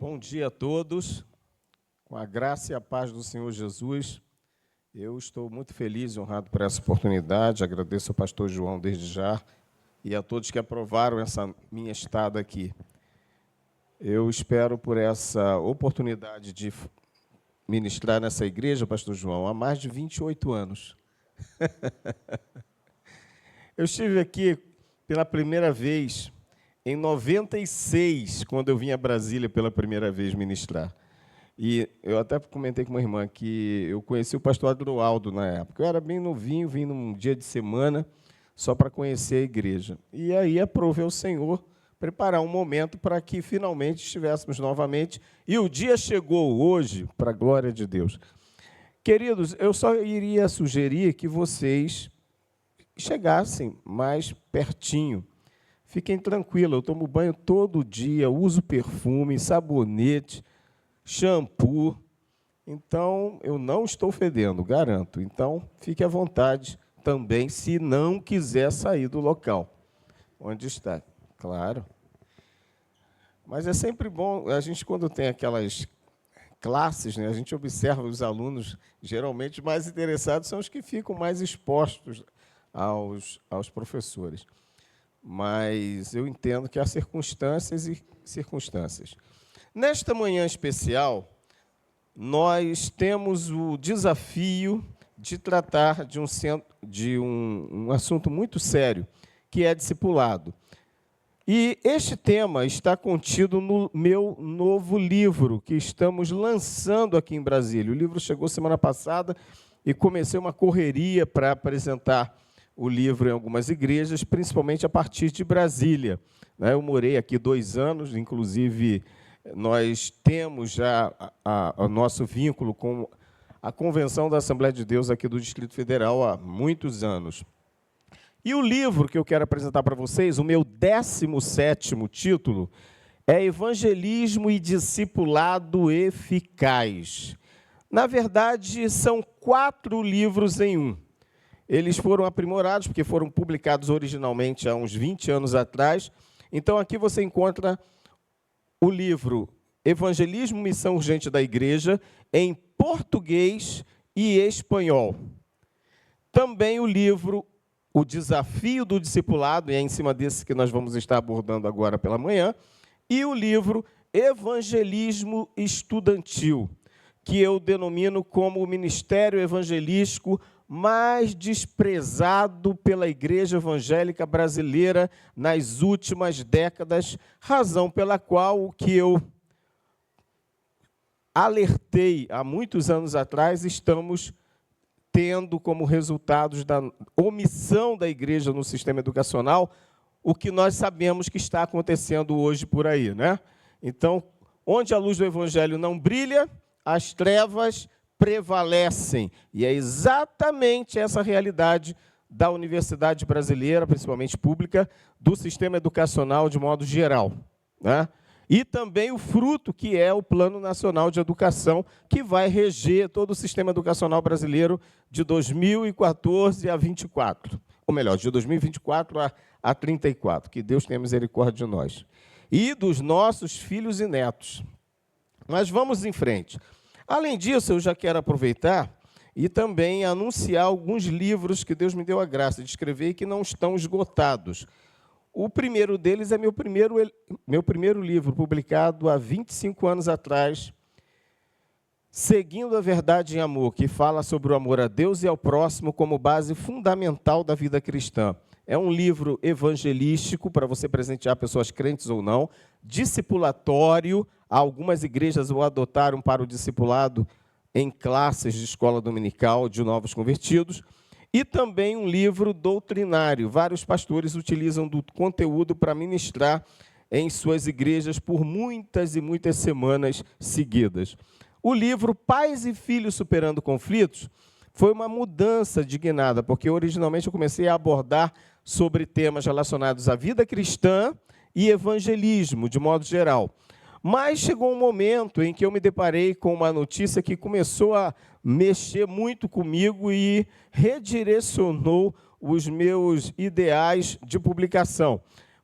Bom dia a todos. Com a graça e a paz do Senhor Jesus, eu estou muito feliz e honrado por essa oportunidade. Agradeço ao pastor João desde já e a todos que aprovaram essa minha estada aqui. Eu espero por essa oportunidade de ministrar nessa igreja, pastor João, há mais de 28 anos. Eu estive aqui pela primeira vez em 96, quando eu vim a Brasília pela primeira vez ministrar. E eu até comentei com uma irmã que eu conheci o pastor Adroaldo na época. Eu era bem novinho, vim num dia de semana só para conhecer a igreja. E aí aprovei ao Senhor preparar um momento para que finalmente estivéssemos novamente. E o dia chegou hoje, para a glória de Deus. Queridos, eu só iria sugerir que vocês chegassem mais pertinho. Fiquem tranquilos, eu tomo banho todo dia, uso perfume, sabonete, shampoo. Então, eu não estou fedendo, garanto. Então, fique à vontade também, se não quiser sair do local onde está. Claro. Mas é sempre bom, a gente, quando tem aquelas classes, né, a gente observa os alunos, geralmente mais interessados são os que ficam mais expostos aos professores. Mas eu entendo que há circunstâncias e circunstâncias. Nesta manhã especial, nós temos o desafio de tratar de um assunto muito sério, que é discipulado. E este tema está contido no meu novo livro, que estamos lançando aqui em Brasília. O livro chegou semana passada e comecei uma correria para apresentar o livro em algumas igrejas, principalmente a partir de Brasília. Eu morei aqui 2 anos, inclusive nós temos já o nosso vínculo com a Convenção da Assembleia de Deus aqui do Distrito Federal há muitos anos. E o livro que eu quero apresentar para vocês, o meu 17º título, é Evangelismo e Discipulado Eficaz. Na verdade, são 4 livros em um. Eles foram aprimorados, porque foram publicados originalmente há uns 20 anos atrás. Então, aqui você encontra o livro Evangelismo e Missão Urgente da Igreja, em português e espanhol. Também o livro O Desafio do Discipulado, e é em cima desse que nós vamos estar abordando agora pela manhã, e o livro Evangelismo Estudantil, que eu denomino como o ministério evangelístico mais desprezado pela igreja evangélica brasileira nas últimas décadas, razão pela qual o que eu alertei há muitos anos atrás estamos tendo como resultados da omissão da igreja no sistema educacional o que nós sabemos que está acontecendo hoje por aí, né? Então, onde a luz do evangelho não brilha, as trevas prevalecem. E é exatamente essa realidade da universidade brasileira, principalmente pública, do sistema educacional de modo geral, né? E também o fruto que é o Plano Nacional de Educação, que vai reger todo o sistema educacional brasileiro de 2014 a 24. Ou melhor, de 2024 a 34. Que Deus tenha misericórdia de nós. E dos nossos filhos e netos. Mas vamos em frente. Além disso, eu já quero aproveitar e também anunciar alguns livros que Deus me deu a graça de escrever e que não estão esgotados. O primeiro deles é meu primeiro livro, publicado há 25 anos atrás, Seguindo a Verdade em Amor, que fala sobre o amor a Deus e ao próximo como base fundamental da vida cristã. É um livro evangelístico, para você presentear pessoas crentes ou não, discipulatório. Algumas igrejas o adotaram para o discipulado em classes de escola dominical de novos convertidos. E também um livro doutrinário. Vários pastores utilizam do conteúdo para ministrar em suas igrejas por muitas e muitas semanas seguidas. O livro Pais e Filhos Superando Conflitos foi uma mudança dignada, porque originalmente eu comecei a abordar sobre temas relacionados à vida cristã e evangelismo, de modo geral. Mas chegou um momento em que eu me deparei com uma notícia que começou a mexer muito comigo e redirecionou os meus ideais de publicação.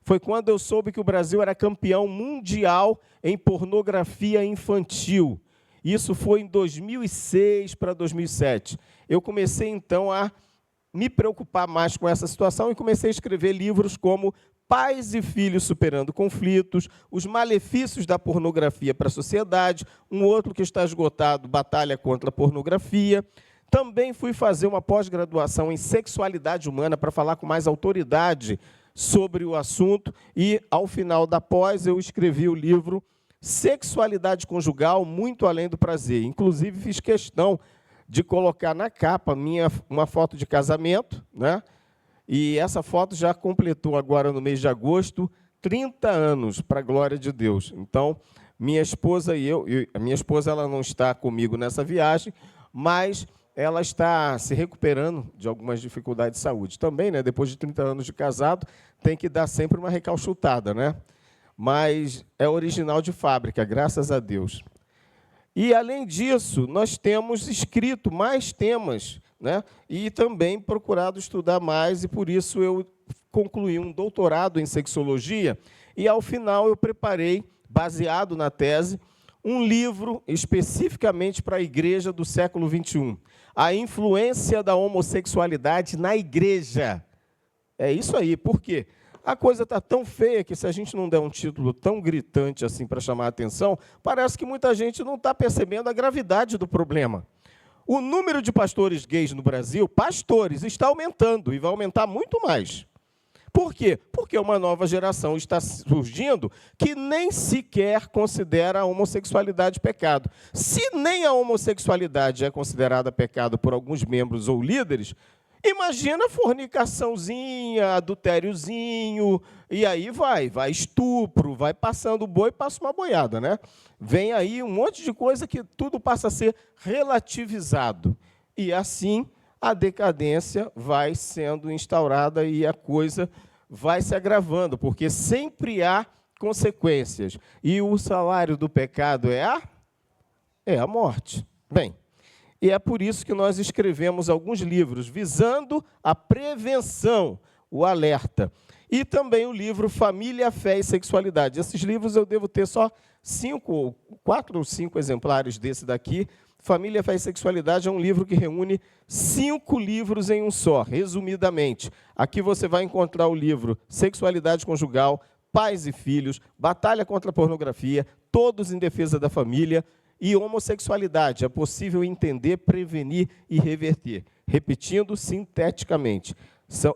foi quando eu soube que o Brasil era campeão mundial em pornografia infantil. Isso foi em 2006 para 2007. Eu comecei, então, a me preocupar mais com essa situação e comecei a escrever livros como Pais e Filhos Superando Conflitos, Os Malefícios da Pornografia para a Sociedade, um outro que está esgotado, Batalha contra a Pornografia. Também fui fazer uma pós-graduação em Sexualidade Humana para falar com mais autoridade sobre o assunto e, ao final da pós, eu escrevi o livro Sexualidade Conjugal, Muito Além do Prazer. Inclusive, fiz questão de colocar na capa uma foto de casamento, né? E essa foto já completou agora no mês de agosto 30 anos, para a glória de Deus. Então, minha esposa e eu, a minha esposa ela não está comigo nessa viagem, mas ela está se recuperando de algumas dificuldades de saúde. Também, né, depois de 30 anos de casado, tem que dar sempre uma recalchutada, né? Mas é original de fábrica, graças a Deus. E, além disso, nós temos escrito mais temas, né? E também procurado estudar mais, e por isso eu concluí um doutorado em sexologia, e, ao final, eu preparei, baseado na tese, um livro especificamente para a igreja do século XXI, A Influência da Homossexualidade na Igreja. É isso aí, por quê? A coisa está tão feia que, se a gente não der um título tão gritante assim para chamar a atenção, parece que muita gente não está percebendo a gravidade do problema. O número de pastores gays no Brasil, pastores, está aumentando e vai aumentar muito mais. Por quê? Porque uma nova geração está surgindo que nem sequer considera a homossexualidade pecado. Se nem a homossexualidade é considerada pecado por alguns membros ou líderes, imagina fornicaçãozinha, adultériozinho, e aí vai estupro, vai passando o boi, passa uma boiada, né? Vem aí um monte de coisa que tudo passa a ser relativizado. E assim a decadência vai sendo instaurada e a coisa vai se agravando, porque sempre há consequências. E o salário do pecado é a morte. Bem, e é por isso que nós escrevemos alguns livros visando a prevenção, o alerta. E também o livro Família, Fé e Sexualidade. Esses livros eu devo ter só 4 ou 5 exemplares desse daqui. Família, Fé e Sexualidade é um livro que reúne 5 livros em um só, resumidamente. Aqui você vai encontrar o livro Sexualidade Conjugal, Pais e Filhos, Batalha contra a Pornografia, Todos em Defesa da Família, e Homossexualidade, é possível entender, prevenir e reverter. Repetindo sinteticamente,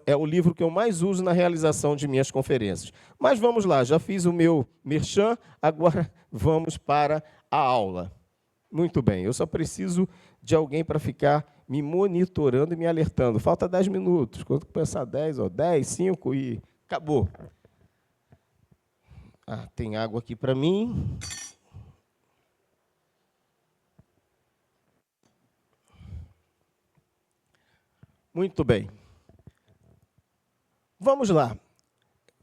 é o livro que eu mais uso na realização de minhas conferências. Mas vamos lá, já fiz o meu merchan, agora vamos para a aula. Muito bem, eu só preciso de alguém para ficar me monitorando e me alertando. Falta 10 minutos, quando começar 10, 10, 5 e acabou. Tem água aqui para mim. Muito bem. Vamos lá.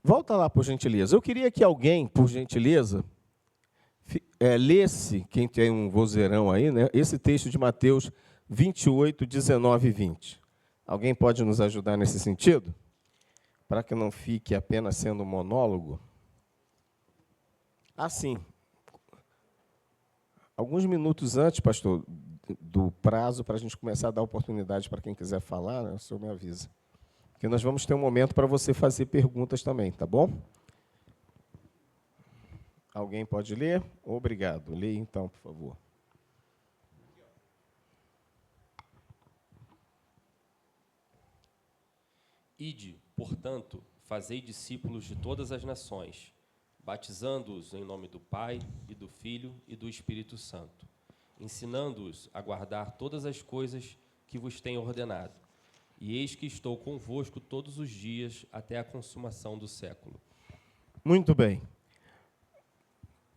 Volta lá, por gentileza. Eu queria que alguém, por gentileza, lesse, quem tem um vozeirão aí, né, esse texto de Mateus 28, 19 e 20. Alguém pode nos ajudar nesse sentido? Para que não fique apenas sendo um monólogo? Sim. Alguns minutos antes, pastor, do prazo para a gente começar a dar oportunidade para quem quiser falar, né, o senhor me avisa. Porque nós vamos ter um momento para você fazer perguntas também, tá bom? Alguém pode ler? Obrigado. Leia então, por favor. Ide, portanto, fazei discípulos de todas as nações, batizando-os em nome do Pai, e do Filho e do Espírito Santo, ensinando-os a guardar todas as coisas que vos tenho ordenado. E eis que estou convosco todos os dias até a consumação do século. Muito bem.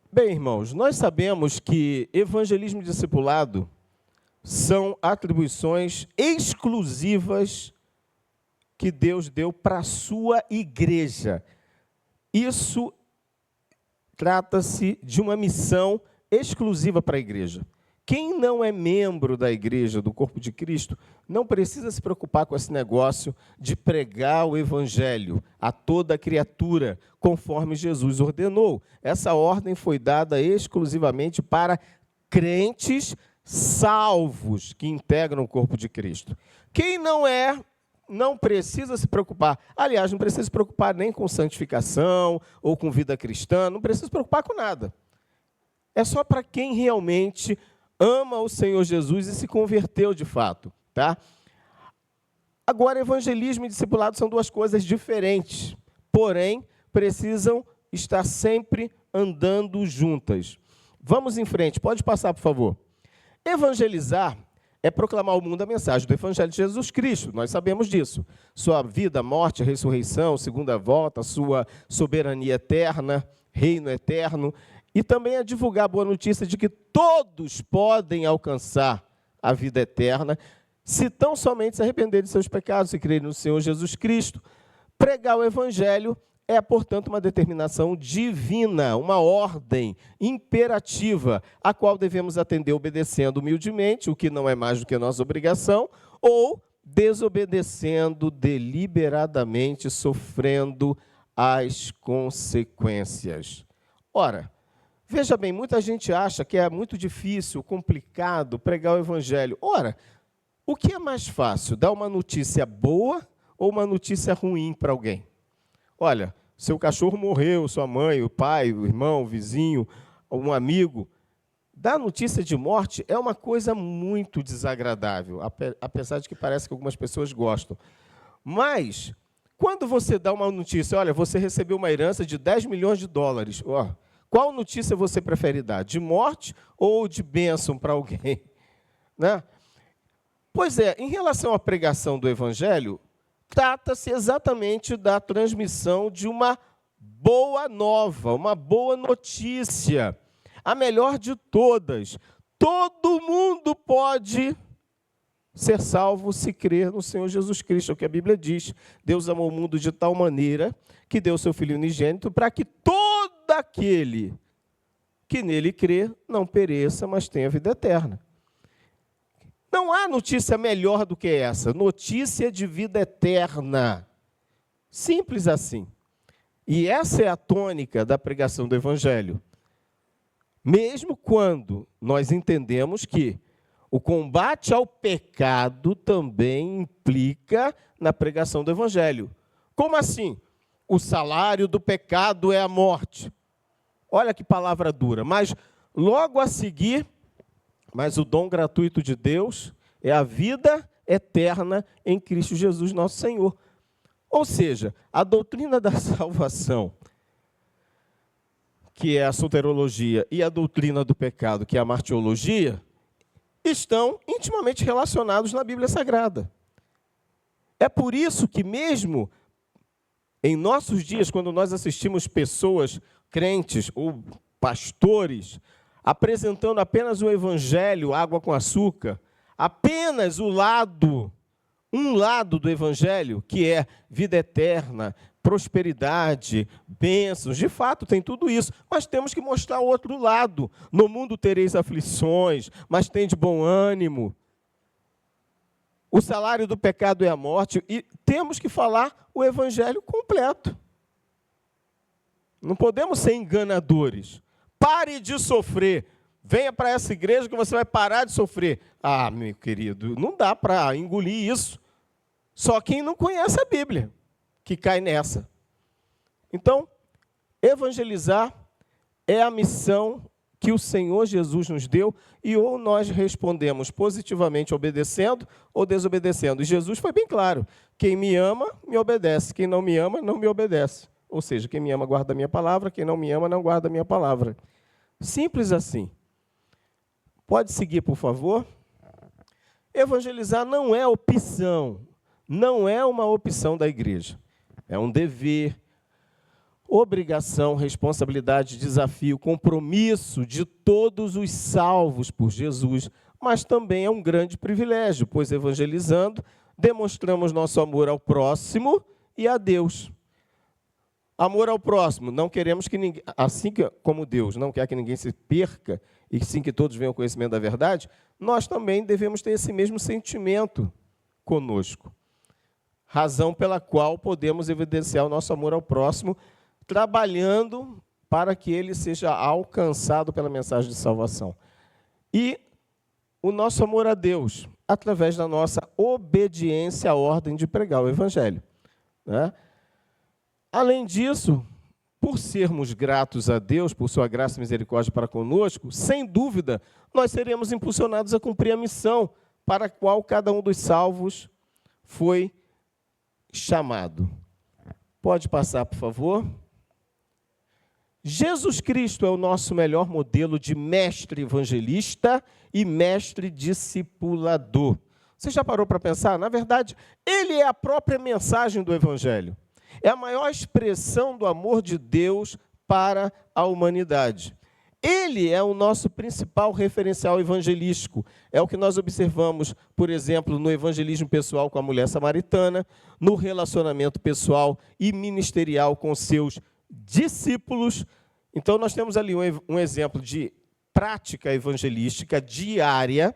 Bem, irmãos, nós sabemos que evangelismo e discipulado são atribuições exclusivas que Deus deu para a sua igreja. Isso trata-se de uma missão exclusiva para a igreja. Quem não é membro da igreja, do corpo de Cristo, não precisa se preocupar com esse negócio de pregar o evangelho a toda criatura, conforme Jesus ordenou. Essa ordem foi dada exclusivamente para crentes salvos que integram o corpo de Cristo. Quem não é, não precisa se preocupar. Aliás, não precisa se preocupar nem com santificação ou com vida cristã, não precisa se preocupar com nada. É só para quem realmente ama o Senhor Jesus e se converteu de fato, tá? Agora, evangelismo e discipulado são duas coisas diferentes, porém, precisam estar sempre andando juntas. Vamos em frente, pode passar, por favor. Evangelizar é proclamar ao mundo a mensagem do Evangelho de Jesus Cristo, nós sabemos disso. Sua vida, morte, ressurreição, segunda volta, sua soberania eterna, reino eterno, e também é divulgar a boa notícia de que todos podem alcançar a vida eterna, se tão somente se arrepender de seus pecados e crerem no Senhor Jesus Cristo. Pregar o Evangelho é, portanto, uma determinação divina, uma ordem imperativa, a qual devemos atender obedecendo humildemente, o que não é mais do que nossa obrigação, ou desobedecendo deliberadamente, sofrendo as consequências. Ora, veja bem, muita gente acha que é muito difícil, complicado pregar o Evangelho. Ora, o que é mais fácil, dar uma notícia boa ou uma notícia ruim para alguém? Olha, seu cachorro morreu, sua mãe, o pai, o irmão, o vizinho, um amigo. Dar notícia de morte é uma coisa muito desagradável, apesar de que parece que algumas pessoas gostam. Mas, quando você dá uma notícia, olha, você recebeu uma herança de 10 milhões de dólares, qual notícia você prefere dar? De morte ou de bênção para alguém? Né? Pois é, em relação à pregação do Evangelho, trata-se exatamente da transmissão de uma boa nova, uma boa notícia, a melhor de todas. Todo mundo pode ser salvo se crer no Senhor Jesus Cristo, é o que a Bíblia diz. Deus amou o mundo de tal maneira que deu seu Filho unigênito para que todo aquele que nele crê não pereça, mas tenha vida eterna. Não há notícia melhor do que essa, notícia de vida eterna. Simples assim. E essa é a tônica da pregação do Evangelho. Mesmo quando nós entendemos que o combate ao pecado também implica na pregação do Evangelho. Como assim? O salário do pecado é a morte. Olha que palavra dura. Mas logo a seguir, mas o dom gratuito de Deus é a vida eterna em Cristo Jesus, nosso Senhor. Ou seja, a doutrina da salvação, que é a soterologia, e a doutrina do pecado, que é a martiologia, estão intimamente relacionados na Bíblia Sagrada. É por isso que mesmo em nossos dias, quando nós assistimos pessoas crentes ou pastores apresentando apenas o Evangelho, água com açúcar, apenas um lado do Evangelho, que é vida eterna, prosperidade, bênçãos, de fato tem tudo isso, mas temos que mostrar o outro lado. No mundo tereis aflições, mas tende bom ânimo. O salário do pecado é a morte, e temos que falar o Evangelho completo. Não podemos ser enganadores. Pare de sofrer. Venha para essa igreja que você vai parar de sofrer. Ah, meu querido, não dá para engolir isso. Só quem não conhece a Bíblia que cai nessa. Então, evangelizar é a missão que o Senhor Jesus nos deu, e ou nós respondemos positivamente obedecendo ou desobedecendo. E Jesus foi bem claro: quem me ama, me obedece. Quem não me ama, não me obedece. Ou seja, quem me ama, guarda a minha palavra. Quem não me ama, não guarda a minha palavra. Simples assim. Pode seguir, por favor. Evangelizar não é opção. Não é uma opção da igreja. É um dever, obrigação, responsabilidade, desafio, compromisso de todos os salvos por Jesus, mas também é um grande privilégio, pois evangelizando, demonstramos nosso amor ao próximo e a Deus. Amor ao próximo. Não queremos que ninguém, assim como Deus não quer que ninguém se perca, e sim que todos venham ao conhecimento da verdade, nós também devemos ter esse mesmo sentimento conosco. Razão pela qual podemos evidenciar o nosso amor ao próximo, trabalhando para que ele seja alcançado pela mensagem de salvação. E o nosso amor a Deus, através da nossa obediência à ordem de pregar o Evangelho, né? Além disso, por sermos gratos a Deus, por sua graça e misericórdia para conosco, sem dúvida, nós seremos impulsionados a cumprir a missão para a qual cada um dos salvos foi chamado. Pode passar, por favor. Jesus Cristo é o nosso melhor modelo de mestre evangelista e mestre discipulador. Você já parou para pensar? Na verdade, ele é a própria mensagem do Evangelho. É a maior expressão do amor de Deus para a humanidade. Ele é o nosso principal referencial evangelístico. É o que nós observamos, por exemplo, no evangelismo pessoal com a mulher samaritana, no relacionamento pessoal e ministerial com seus discípulos. Então, nós temos ali um exemplo de prática evangelística diária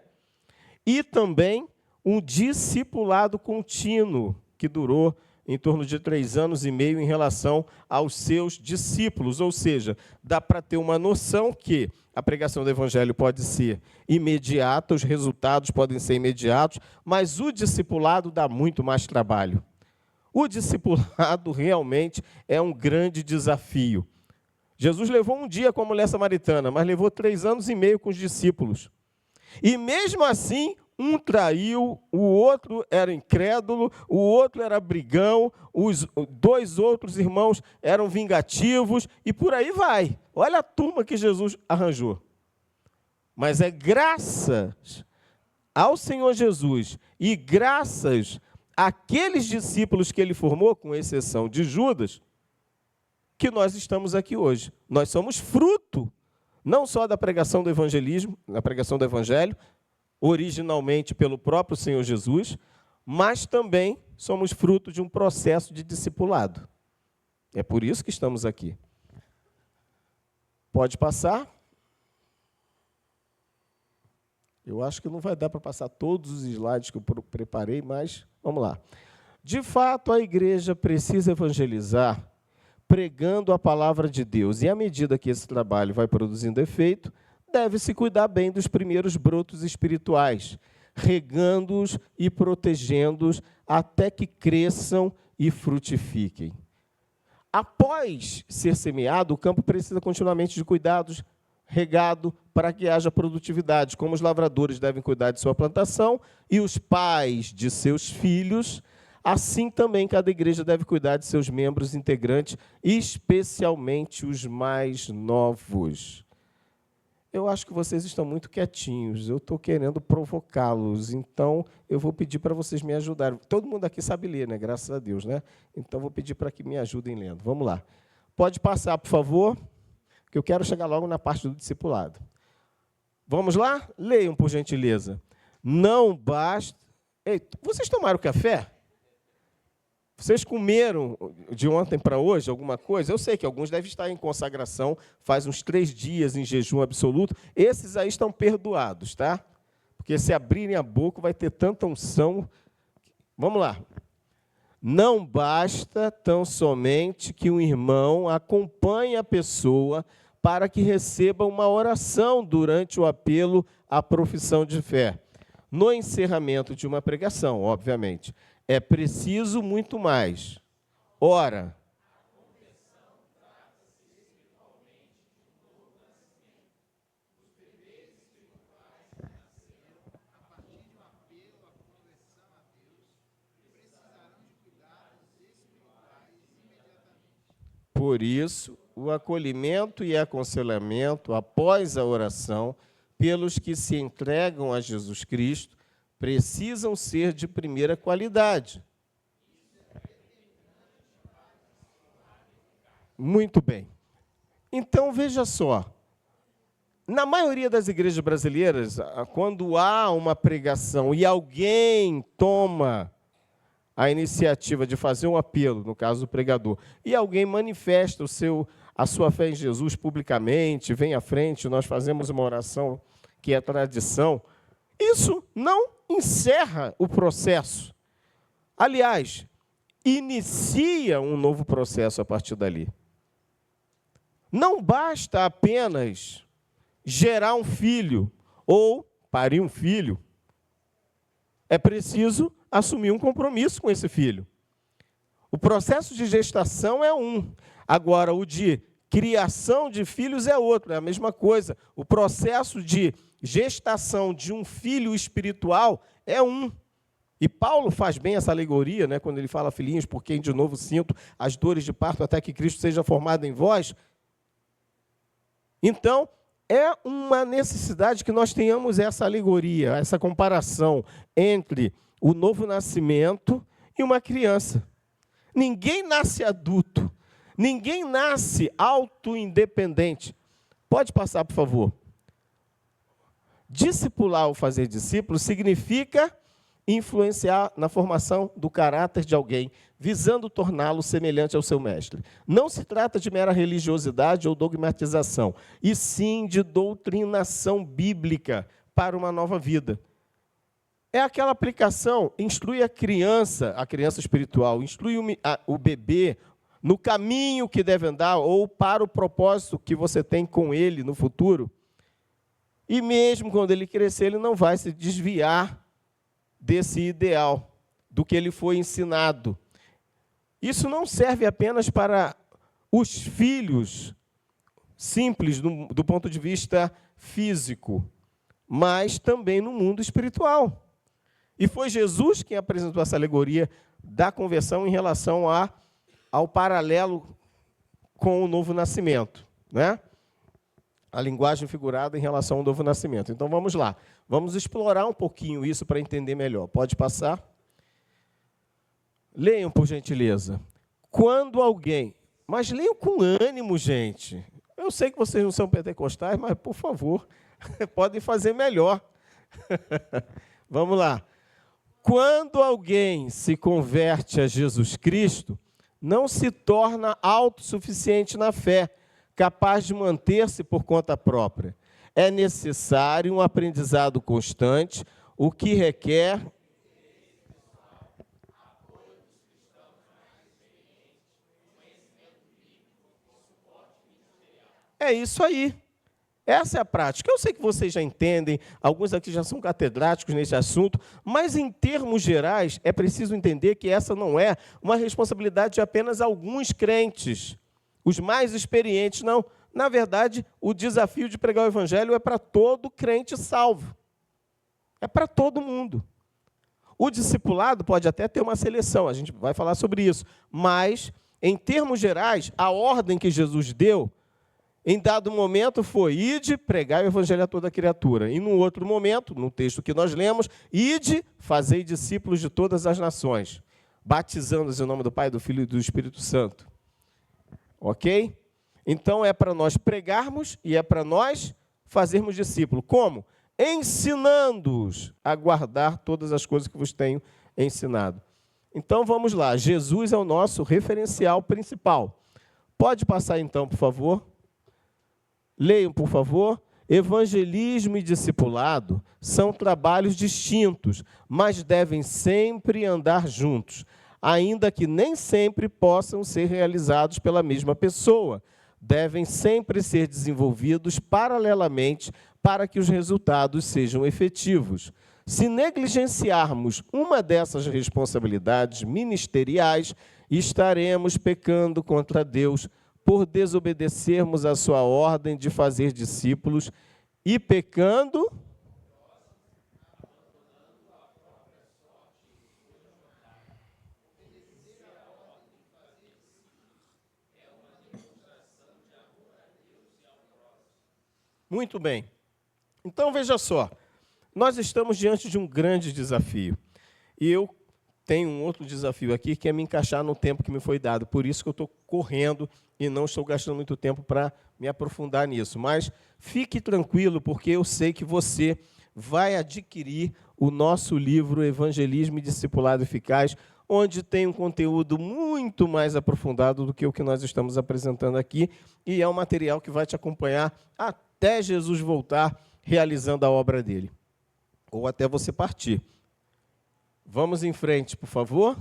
e também um discipulado contínuo, que durou em torno de 3 anos e meio em relação aos seus discípulos. Ou seja, dá para ter uma noção que a pregação do Evangelho pode ser imediata, os resultados podem ser imediatos, mas o discipulado dá muito mais trabalho. O discipulado realmente é um grande desafio. Jesus levou um dia com a mulher samaritana, mas levou 3 anos e meio com os discípulos. E mesmo assim, um traiu, o outro era incrédulo, o outro era brigão, os 2 outros irmãos eram vingativos, e por aí vai. Olha a turma que Jesus arranjou. Mas é graças ao Senhor Jesus e graças àqueles discípulos que ele formou, com exceção de Judas, que nós estamos aqui hoje. Nós somos fruto, não só da pregação do evangelismo, da pregação do Evangelho, originalmente pelo próprio Senhor Jesus, mas também somos fruto de um processo de discipulado. É por isso que estamos aqui. Pode passar? Eu acho que não vai dar para passar todos os slides que eu preparei, mas vamos lá. De fato, a igreja precisa evangelizar pregando a palavra de Deus. E à medida que esse trabalho vai produzindo efeito, deve-se cuidar bem dos primeiros brotos espirituais, regando-os e protegendo-os até que cresçam e frutifiquem. Após ser semeado, o campo precisa continuamente de cuidados, regado, para que haja produtividade, como os lavradores devem cuidar de sua plantação e os pais de seus filhos, assim também cada igreja deve cuidar de seus membros integrantes, especialmente os mais novos. Eu acho que vocês estão muito quietinhos, eu estou querendo provocá-los, então eu vou pedir para vocês me ajudarem. Todo mundo aqui sabe ler, né? Graças a Deus, né? Então vou pedir para que me ajudem lendo. Vamos lá. Pode passar, por favor, que eu quero chegar logo na parte do discipulado. Vamos lá? Leiam, por gentileza. Não basta... Ei, vocês tomaram café? Vocês comeram de ontem para hoje alguma coisa? Eu sei que alguns devem estar em consagração, faz uns 3 dias em jejum absoluto. Esses aí estão perdoados, tá? Porque se abrirem a boca vai ter tanta unção. Vamos lá. Não basta tão somente que um irmão acompanhe a pessoa para que receba uma oração durante o apelo à profissão de fé. No encerramento de uma pregação, obviamente. É preciso muito mais. Ora, por isso, o acolhimento e aconselhamento após a oração, pelos que se entregam a Jesus Cristo, precisam ser de primeira qualidade. Muito bem. Então, veja só. Na maioria das igrejas brasileiras, quando há uma pregação e alguém toma a iniciativa de fazer um apelo, no caso do pregador, e alguém manifesta a sua fé em Jesus publicamente, vem à frente, nós fazemos uma oração que é tradição, isso não encerra o processo. Aliás, inicia um novo processo a partir dali. Não basta apenas gerar um filho ou parir um filho. É preciso assumir um compromisso com esse filho. O processo de gestação é um. Agora, o de criação de filhos é outro, é a mesma coisa. O processo de gestação de um filho espiritual é um. E Paulo faz bem essa alegoria, né, quando ele fala, filhinhos, por quem de novo sinto as dores de parto até que Cristo seja formado em vós. Então, é uma necessidade que nós tenhamos essa alegoria, essa comparação entre o novo nascimento e uma criança. Ninguém nasce adulto, ninguém nasce auto-independente. Pode passar, por favor. Discipular ou fazer discípulo significa influenciar na formação do caráter de alguém, visando torná-lo semelhante ao seu mestre. Não se trata de mera religiosidade ou dogmatização, e sim de doutrinação bíblica para uma nova vida. É aquela aplicação, instrui a criança espiritual, instrui o bebê no caminho que deve andar ou para o propósito que você tem com ele no futuro. E mesmo quando ele crescer, ele não vai se desviar desse ideal, do que ele foi ensinado. Isso não serve apenas para os filhos simples do ponto de vista físico, mas também no mundo espiritual. E foi Jesus quem apresentou essa alegoria da conversão em relação ao paralelo com o novo nascimento, né? A linguagem figurada em relação ao novo nascimento. Então, vamos lá. Vamos explorar um pouquinho isso para entender melhor. Pode passar? Leiam, por gentileza. Quando alguém... Mas leiam com ânimo, gente. Eu sei que vocês não são pentecostais, mas, por favor, podem fazer melhor. Vamos lá. Quando alguém se converte a Jesus Cristo, não se torna autossuficiente na fé, capaz de manter-se por conta própria. É necessário um aprendizado constante, o que requer é isso aí. Essa é a prática. Eu sei que vocês já entendem, alguns aqui já são catedráticos nesse assunto, mas, em termos gerais, é preciso entender que essa não é uma responsabilidade de apenas alguns crentes, os mais experientes, não. Na verdade, o desafio de pregar o evangelho é para todo crente salvo. É para todo mundo. O discipulado pode até ter uma seleção, a gente vai falar sobre isso, mas, em termos gerais, a ordem que Jesus deu, em dado momento, foi: ide, pregai o evangelho a toda criatura. E, num outro momento, no texto que nós lemos, ide, fazei discípulos de todas as nações, batizando-os em nome do Pai, do Filho e do Espírito Santo. Ok? Então, é para nós pregarmos e é para nós fazermos discípulo. Como? Ensinando-os a guardar todas as coisas que vos tenho ensinado. Então, vamos lá. Jesus é o nosso referencial principal. Pode passar, então, por favor. Leiam, por favor. Evangelismo e discipulado são trabalhos distintos, mas devem sempre andar juntos, ainda que nem sempre possam ser realizados pela mesma pessoa. Devem sempre ser desenvolvidos paralelamente para que os resultados sejam efetivos. Se negligenciarmos uma dessas responsabilidades ministeriais, estaremos pecando contra Deus por desobedecermos a sua ordem de fazer discípulos e pecando... Muito bem. Então, veja só, nós estamos diante de um grande desafio. E eu tenho um outro desafio aqui, que é me encaixar no tempo que me foi dado. Por isso que eu estou correndo e não estou gastando muito tempo para me aprofundar nisso. Mas fique tranquilo, porque eu sei que você vai adquirir o nosso livro Evangelismo e Discipulado Eficaz, onde tem um conteúdo muito mais aprofundado do que o que nós estamos apresentando aqui, e é um material que vai te acompanhar até Jesus voltar, realizando a obra dele, ou até você partir. Vamos em frente, por favor.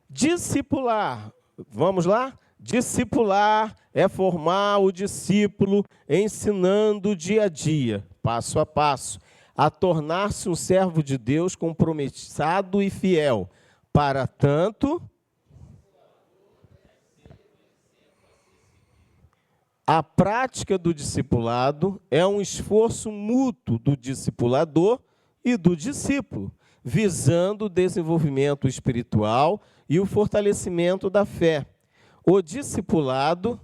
Discipular. Vamos lá? Discipular é formar o discípulo ensinando dia a dia, passo a passo, a tornar-se um servo de Deus compromissado e fiel. Para tanto, a prática do discipulado é um esforço mútuo do discipulador e do discípulo, visando o desenvolvimento espiritual e o fortalecimento da fé. O discipulado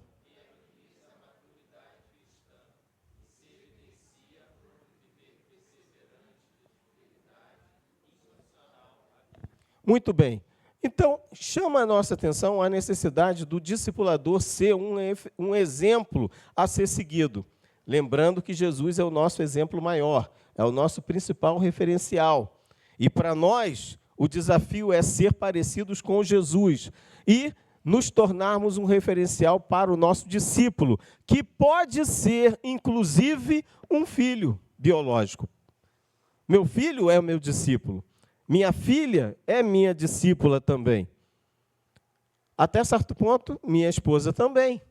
muito bem. Então, chama a nossa atenção a necessidade do discipulador ser um exemplo a ser seguido. Lembrando que Jesus é o nosso exemplo maior, é o nosso principal referencial. E para nós, o desafio é ser parecidos com Jesus e nos tornarmos um referencial para o nosso discípulo, que pode ser, inclusive, um filho biológico. Meu filho é o meu discípulo. Minha filha é minha discípula também. Até certo ponto, minha esposa também.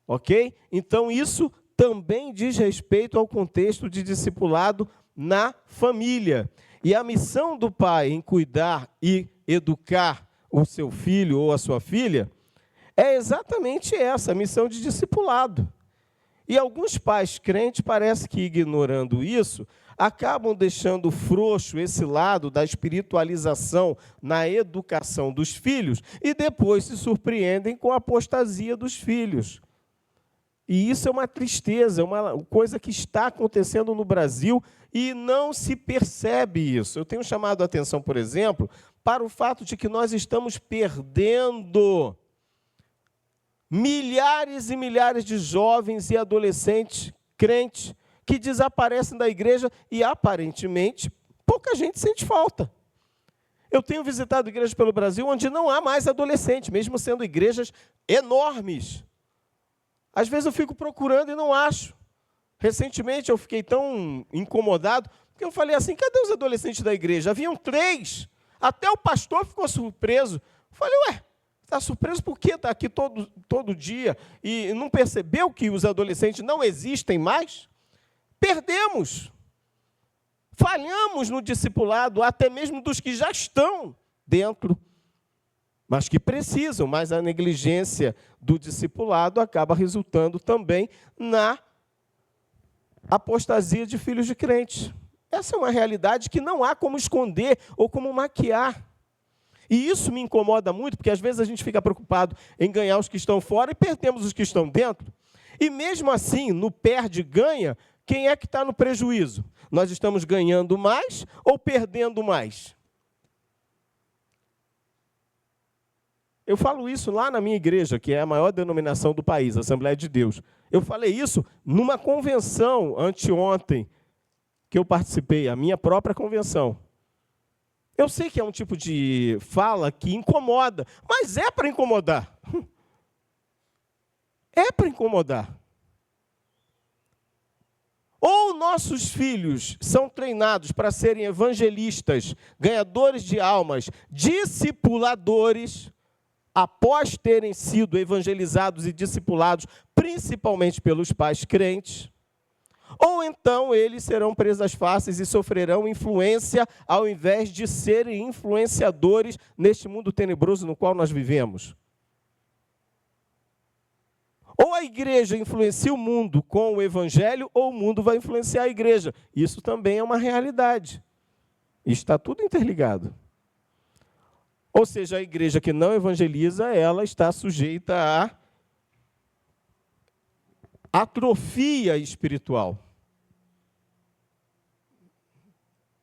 Ok? Então, isso também diz respeito ao contexto de discipulado na família. E a missão do pai em cuidar e educar o seu filho ou a sua filha é exatamente essa, a missão de discipulado. E alguns pais crentes, parece que ignorando isso, acabam deixando frouxo esse lado da espiritualização na educação dos filhos e depois se surpreendem com a apostasia dos filhos. E isso é uma tristeza, é uma coisa que está acontecendo no Brasil e não se percebe isso. Eu tenho chamado a atenção, por exemplo, para o fato de que nós estamos perdendo milhares e milhares de jovens e adolescentes crentes que desaparecem da igreja e, aparentemente, pouca gente sente falta. Eu tenho visitado igrejas pelo Brasil onde não há mais adolescente, mesmo sendo igrejas enormes. Às vezes eu fico procurando e não acho. Recentemente eu fiquei tão incomodado, porque eu falei assim, cadê os adolescentes da igreja? Haviam 3. Até o pastor ficou surpreso. Eu falei, ué, está surpreso por quê? Está aqui todo dia e não percebeu que os adolescentes não existem mais? Perdemos. Falhamos no discipulado, até mesmo dos que já estão dentro, mas que precisam, mas a negligência do discipulado acaba resultando também na apostasia de filhos de crentes. Essa é uma realidade que não há como esconder ou como maquiar. E isso me incomoda muito, porque às vezes a gente fica preocupado em ganhar os que estão fora e perdemos os que estão dentro. E mesmo assim, no perde-ganha, quem é que está no prejuízo? Nós estamos ganhando mais ou perdendo mais? Eu falo isso lá na minha igreja, que é a maior denominação do país, a Assembleia de Deus. Eu falei isso numa convenção anteontem, que eu participei, a minha própria convenção. Eu sei que é um tipo de fala que incomoda, mas é para incomodar. É para incomodar. Ou nossos filhos são treinados para serem evangelistas, ganhadores de almas, discipuladores, após terem sido evangelizados e discipulados, principalmente pelos pais crentes, ou então eles serão presas fáceis e sofrerão influência ao invés de serem influenciadores neste mundo tenebroso no qual nós vivemos. Ou a igreja influencia o mundo com o evangelho, ou o mundo vai influenciar a igreja. Isso também é uma realidade. Está tudo interligado. Ou seja, a igreja que não evangeliza, ela está sujeita a atrofia espiritual.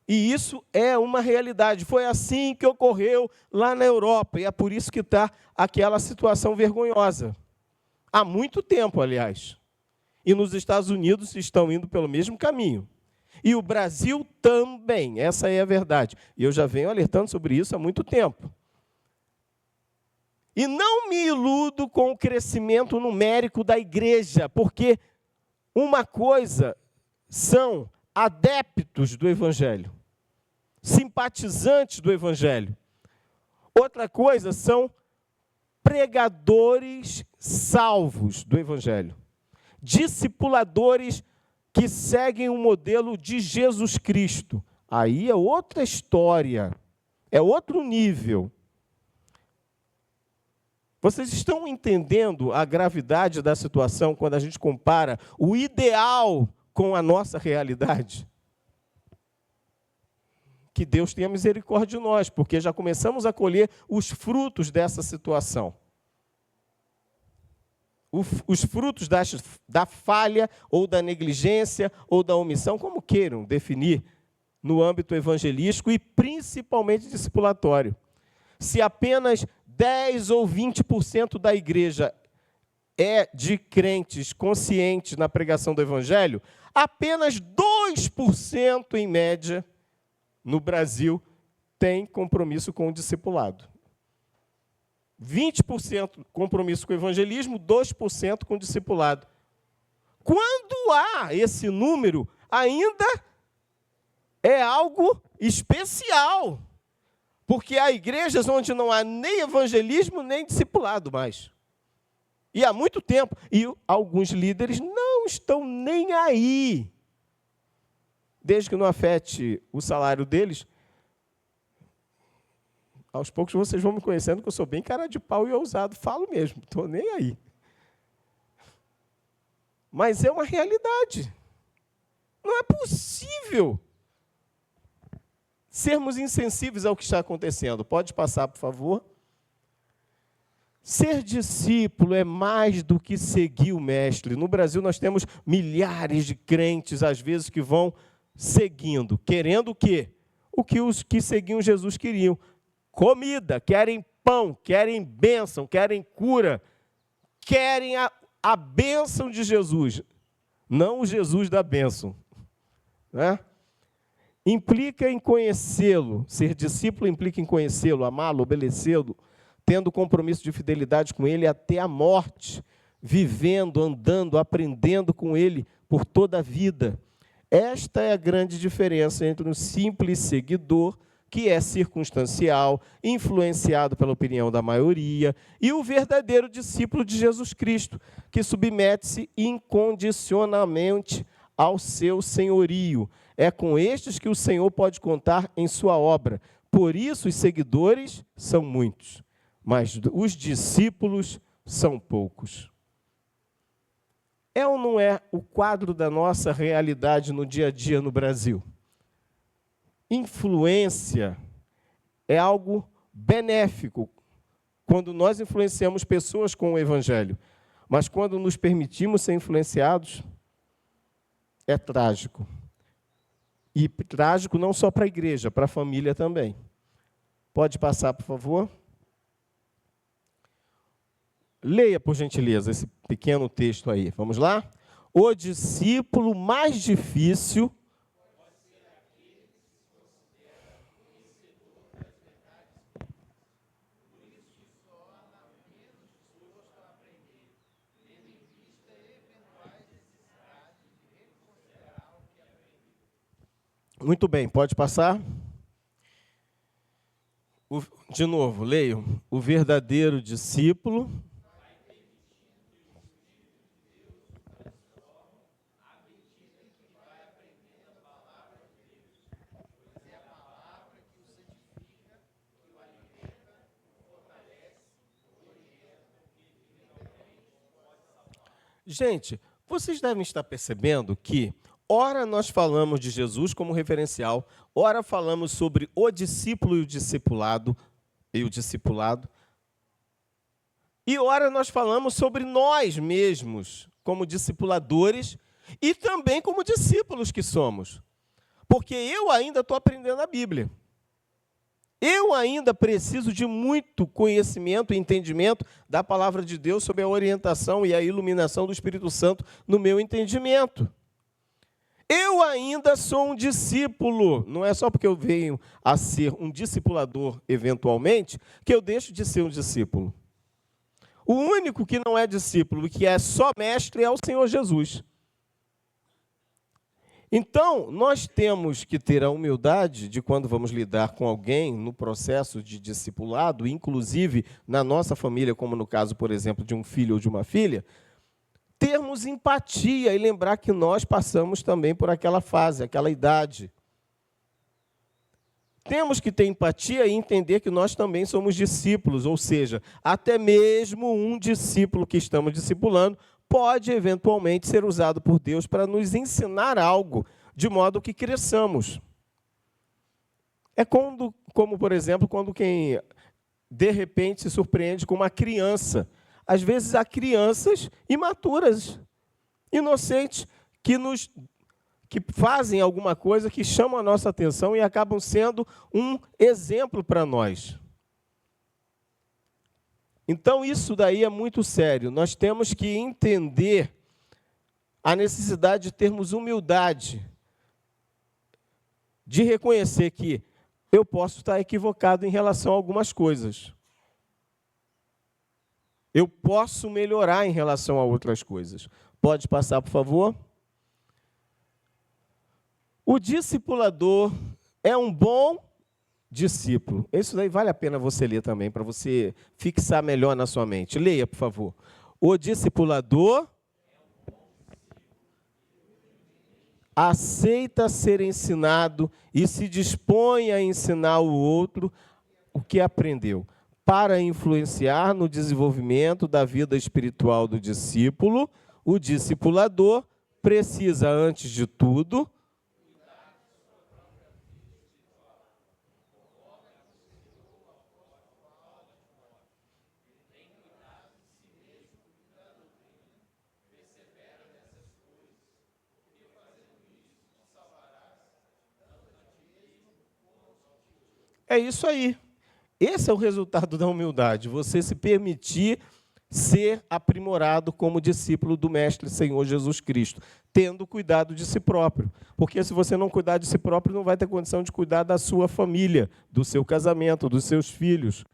E isso é uma realidade. Foi assim que ocorreu lá na Europa. E é por isso que está aquela situação vergonhosa. Há muito tempo, aliás. E nos Estados Unidos estão indo pelo mesmo caminho. E o Brasil também, essa é a verdade. E eu já venho alertando sobre isso há muito tempo. E não me iludo com o crescimento numérico da igreja, porque uma coisa são adeptos do Evangelho, simpatizantes do Evangelho. Outra coisa são pregadores salvos do Evangelho, discipuladores que seguem o modelo de Jesus Cristo. Aí é outra história, é outro nível. Vocês estão entendendo a gravidade da situação quando a gente compara o ideal com a nossa realidade? Que Deus tenha misericórdia de nós, porque já começamos a colher os frutos dessa situação. Os frutos da falha, ou da negligência, ou da omissão, como queiram definir, no âmbito evangelístico e principalmente discipulatório. Se apenas 10 ou 20% da igreja é de crentes conscientes na pregação do Evangelho, apenas 2%, em média, no Brasil, tem compromisso com o discipulado. 20% compromisso com o evangelismo, 2% com o discipulado. Quando há esse número, ainda é algo especial. Porque há igrejas onde não há nem evangelismo, nem discipulado mais. E há muito tempo. E alguns líderes não estão nem aí. Desde que não afete o salário deles, aos poucos vocês vão me conhecendo que eu sou bem cara de pau e ousado. Falo mesmo, estou nem aí. Mas é uma realidade. Não é possível sermos insensíveis ao que está acontecendo. Pode passar, por favor. Ser discípulo é mais do que seguir o mestre. No Brasil nós temos milhares de crentes, às vezes, que vão seguindo, querendo o quê? O que os que seguiam Jesus queriam. Comida, querem pão, querem bênção, querem cura, querem a bênção de Jesus, não o Jesus da bênção. Né? Implica em conhecê-lo, ser discípulo implica em conhecê-lo, amá-lo, obedecê-lo, tendo compromisso de fidelidade com ele até a morte, vivendo, andando, aprendendo com ele por toda a vida. Esta é a grande diferença entre um simples seguidor, que é circunstancial, influenciado pela opinião da maioria, e o verdadeiro discípulo de Jesus Cristo, que submete-se incondicionalmente ao seu senhorio. É com estes que o Senhor pode contar em sua obra. Por isso os seguidores são muitos, mas os discípulos são poucos. É ou não é o quadro da nossa realidade no dia a dia no Brasil? Influência é algo benéfico quando nós influenciamos pessoas com o Evangelho. Mas quando nos permitimos ser influenciados, é trágico. E trágico não só para a igreja, para a família também. Pode passar, por favor? Leia, por gentileza, esse pequeno texto aí. Vamos lá? O discípulo mais difícil... Muito bem, pode passar. De novo, leio. O verdadeiro discípulo... Gente, vocês devem estar percebendo que, ora nós falamos de Jesus como referencial, ora falamos sobre o discípulo e o discipulado, e ora nós falamos sobre nós mesmos, como discipuladores, e também como discípulos que somos. Porque eu ainda estou aprendendo a Bíblia. Eu ainda preciso de muito conhecimento e entendimento da palavra de Deus sob a orientação e a iluminação do Espírito Santo no meu entendimento. Eu ainda sou um discípulo. Não é só porque eu venho a ser um discipulador, eventualmente, que eu deixo de ser um discípulo. O único que não é discípulo, que é só mestre, é o Senhor Jesus. Então, nós temos que ter a humildade de, quando vamos lidar com alguém no processo de discipulado, inclusive na nossa família, como no caso, por exemplo, de um filho ou de uma filha, termos empatia e lembrar que nós passamos também por aquela fase, aquela idade. Temos que ter empatia e entender que nós também somos discípulos, ou seja, até mesmo um discípulo que estamos discipulando pode eventualmente ser usado por Deus para nos ensinar algo, de modo que cresçamos. É como, por exemplo, quando quem de repente se surpreende com uma criança. Às vezes há crianças imaturas, inocentes, que fazem alguma coisa que chama a nossa atenção e acabam sendo um exemplo para nós. Então, isso daí é muito sério. Nós temos que entender a necessidade de termos humildade, de reconhecer que eu posso estar equivocado em relação a algumas coisas. Eu posso melhorar em relação a outras coisas. Pode passar, por favor? O discipulador é um bom discípulo. Isso daí vale a pena você ler também, para você fixar melhor na sua mente. Leia, por favor. O discipulador aceita ser ensinado e se dispõe a ensinar o outro o que aprendeu, para influenciar no desenvolvimento da vida espiritual do discípulo. O discipulador precisa, antes de tudo, é isso aí. Esse é o resultado da humildade, você se permitir ser aprimorado como discípulo do Mestre Senhor Jesus Cristo, tendo cuidado de si próprio. Porque se você não cuidar de si próprio, não vai ter condição de cuidar da sua família, do seu casamento, dos seus filhos.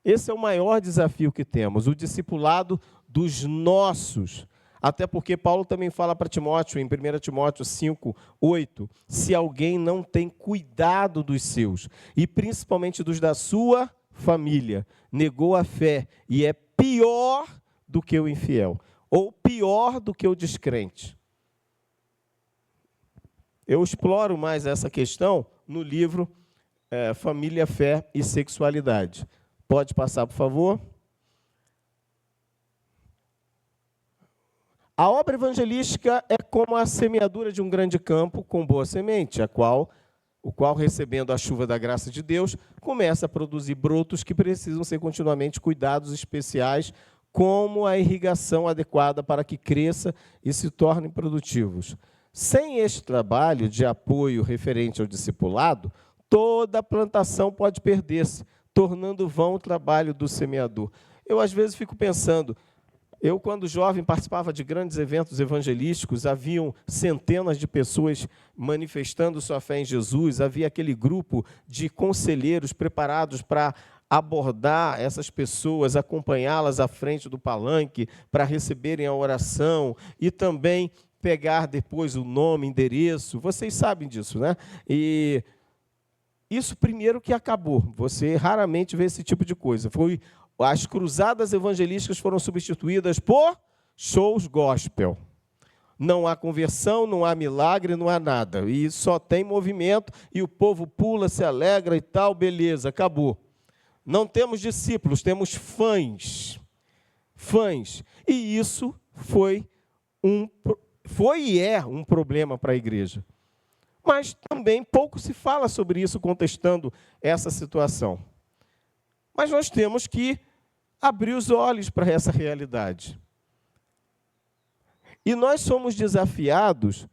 Esse é o maior desafio que temos, o discipulado dos nossos. Até porque Paulo também fala para Timóteo, em 1 Timóteo 5, 8, se alguém não tem cuidado dos seus, e principalmente dos da sua família, negou a fé e é pior do que o infiel, ou pior do que o descrente. Eu exploro mais essa questão no livro Família, Fé e Sexualidade. Pode passar, por favor? A obra evangelística é como a semeadura de um grande campo com boa semente, o qual, recebendo a chuva da graça de Deus, começa a produzir brotos que precisam ser continuamente cuidados especiais, como a irrigação adequada para que cresça e se tornem produtivos. Sem este trabalho de apoio referente ao discipulado, toda a plantação pode perder-se, tornando vão o trabalho do semeador. Eu, às vezes, fico pensando, eu, quando jovem, participava de grandes eventos evangelísticos, haviam centenas de pessoas manifestando sua fé em Jesus, havia aquele grupo de conselheiros preparados para abordar essas pessoas, acompanhá-las à frente do palanque, para receberem a oração e também pegar depois o nome, endereço. Vocês sabem disso, né? E isso primeiro que acabou. Você raramente vê esse tipo de coisa. As cruzadas evangelísticas foram substituídas por shows gospel. Não há conversão, não há milagre, não há nada. E só tem movimento e o povo pula, se alegra e tal, beleza, acabou. Não temos discípulos, temos fãs. Fãs. E isso foi e é um problema para a igreja. Mas também pouco se fala sobre isso, contestando essa situação. Mas nós temos que abrir os olhos para essa realidade. E nós somos desafiados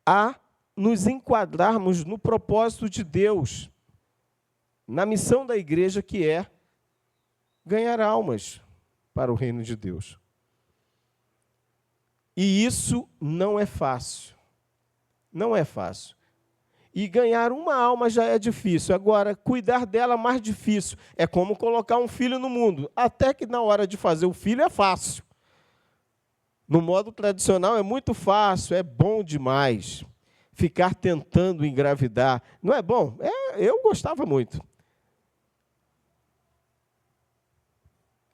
a nos enquadrarmos no propósito de Deus, na missão da igreja, que é ganhar almas para o reino de Deus. E isso não é fácil. Não é fácil. E ganhar uma alma já é difícil. Agora, cuidar dela é mais difícil. É como colocar um filho no mundo. Até que na hora de fazer o filho é fácil. No modo tradicional é muito fácil, é bom demais. Ficar tentando engravidar. Não é bom? Eu gostava muito.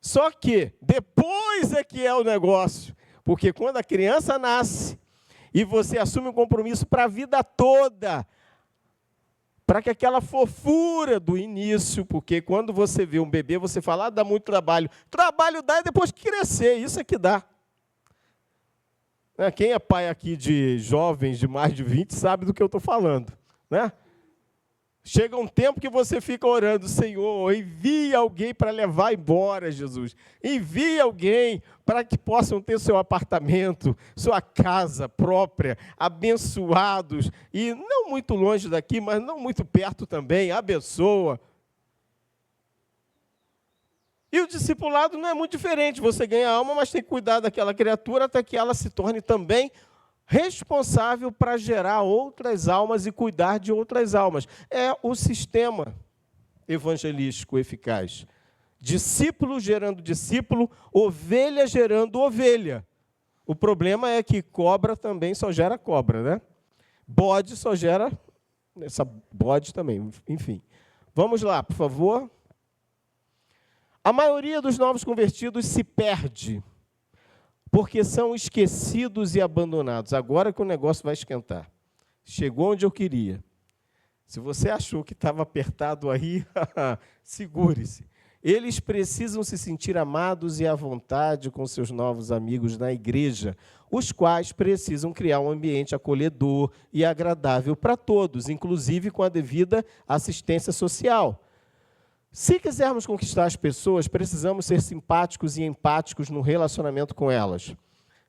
Só que depois é que é o negócio. Porque quando a criança nasce e você assume um compromisso para a vida toda, para que aquela fofura do início, porque quando você vê um bebê, você fala, dá muito trabalho. Trabalho dá depois que crescer, isso é que dá. Quem é pai aqui de jovens de mais de 20 sabe do que eu estou falando, né? Chega um tempo que você fica orando, Senhor, envia alguém para levar embora, Jesus. Envia alguém para que possam ter seu apartamento, sua casa própria, abençoados. E não muito longe daqui, mas não muito perto também, abençoa. E o discipulado não é muito diferente. Você ganha alma, mas tem que cuidar daquela criatura até que ela se torne também responsável para gerar outras almas e cuidar de outras almas. É o sistema evangelístico eficaz. Discípulo gerando discípulo, ovelha gerando ovelha. O problema é que cobra também só gera cobra, né? Bode só gera bode também, enfim. Vamos lá, por favor. A maioria dos novos convertidos se perde porque são esquecidos e abandonados. Agora que o negócio vai esquentar. Chegou onde eu queria. Se você achou que estava apertado aí, segure-se. Eles precisam se sentir amados e à vontade com seus novos amigos na igreja, os quais precisam criar um ambiente acolhedor e agradável para todos, inclusive com a devida assistência social. Se quisermos conquistar as pessoas, precisamos ser simpáticos e empáticos no relacionamento com elas.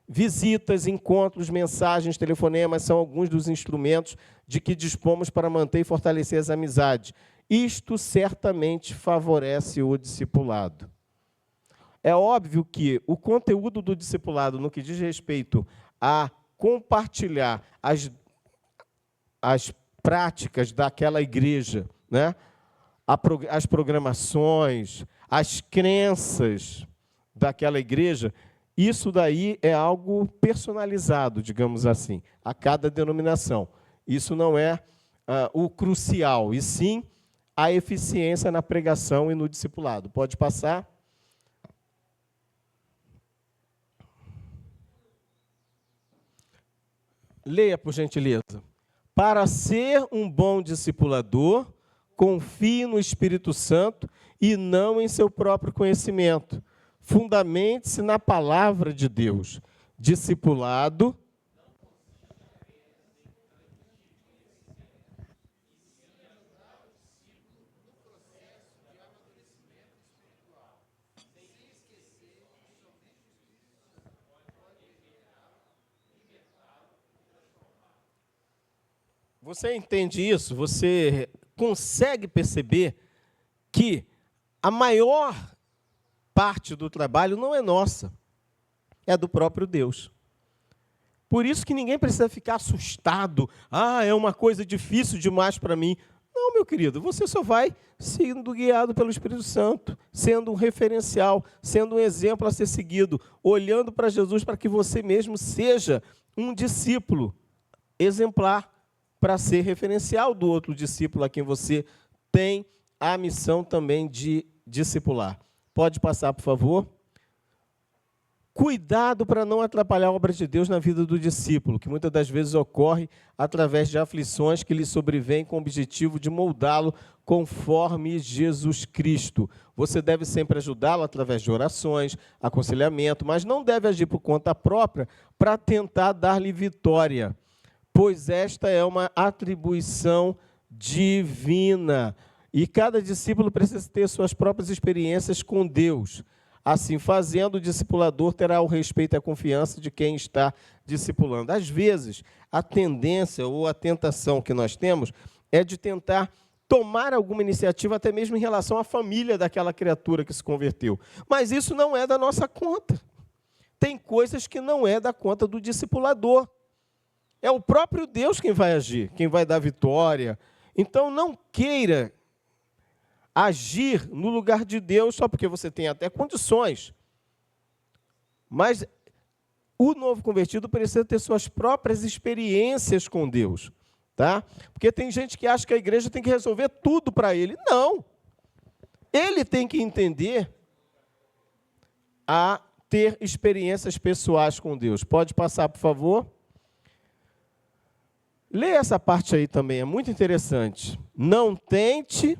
Visitas, encontros, mensagens, telefonemas são alguns dos instrumentos de que dispomos para manter e fortalecer as amizades. Isto certamente favorece o discipulado. É óbvio que o conteúdo do discipulado, no que diz respeito a compartilhar as práticas daquela igreja, né? As programações, as crenças daquela igreja, isso daí é algo personalizado, digamos assim, a cada denominação. Isso não é o crucial, e sim a eficiência na pregação e no discipulado. Pode passar. Leia, por gentileza. Para ser um bom discipulador, confie no Espírito Santo e não em seu próprio conhecimento. Fundamente-se na palavra de Deus. Discipulado. Você entende isso? Você consegue perceber que a maior parte do trabalho não é nossa, é do próprio Deus. Por isso que ninguém precisa ficar assustado. É uma coisa difícil demais para mim. Não, meu querido, você só vai sendo guiado pelo Espírito Santo, sendo um referencial, sendo um exemplo a ser seguido, olhando para Jesus para que você mesmo seja um discípulo exemplar, para ser referencial do outro discípulo a quem você tem a missão também de discipular. Pode passar, por favor. Cuidado para não atrapalhar a obra de Deus na vida do discípulo, que muitas das vezes ocorre através de aflições que lhe sobrevêm com o objetivo de moldá-lo conforme Jesus Cristo. Você deve sempre ajudá-lo através de orações, aconselhamento, mas não deve agir por conta própria para tentar dar-lhe vitória, pois esta é uma atribuição divina. E cada discípulo precisa ter suas próprias experiências com Deus. Assim fazendo, o discipulador terá o respeito e a confiança de quem está discipulando. Às vezes, a tendência ou a tentação que nós temos é de tentar tomar alguma iniciativa, até mesmo em relação à família daquela criatura que se converteu. Mas isso não é da nossa conta. Tem coisas que não é da conta do discipulador. É o próprio Deus quem vai agir, quem vai dar vitória. Então, não queira agir no lugar de Deus só porque você tem até condições. Mas o novo convertido precisa ter suas próprias experiências com Deus. Tá? Porque tem gente que acha que a igreja tem que resolver tudo para ele. Não. Ele tem que entender a ter experiências pessoais com Deus. Pode passar, por favor? Leia essa parte aí também, é muito interessante. Não tente...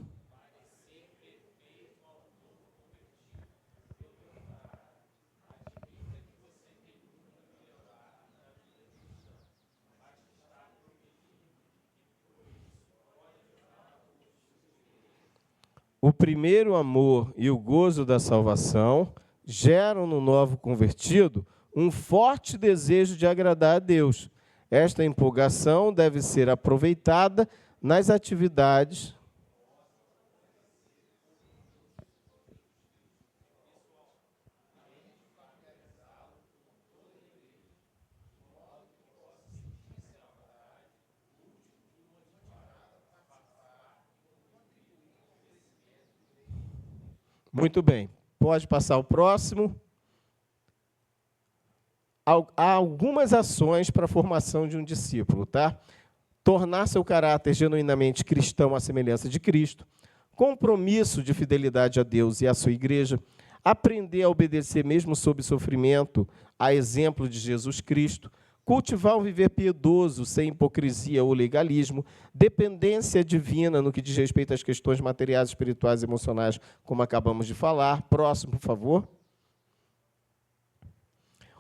O primeiro amor e o gozo da salvação geram no novo convertido um forte desejo de agradar a Deus. Esta empolgação deve ser aproveitada nas atividades. Muito bem. Pode passar o próximo. Há algumas ações para a formação de um discípulo, tá? Tornar seu caráter genuinamente cristão à semelhança de Cristo, compromisso de fidelidade a Deus e à sua igreja, aprender a obedecer mesmo sob sofrimento, a exemplo de Jesus Cristo, cultivar um viver piedoso, sem hipocrisia ou legalismo, dependência divina no que diz respeito às questões materiais, espirituais e emocionais, como acabamos de falar. Próximo, por favor.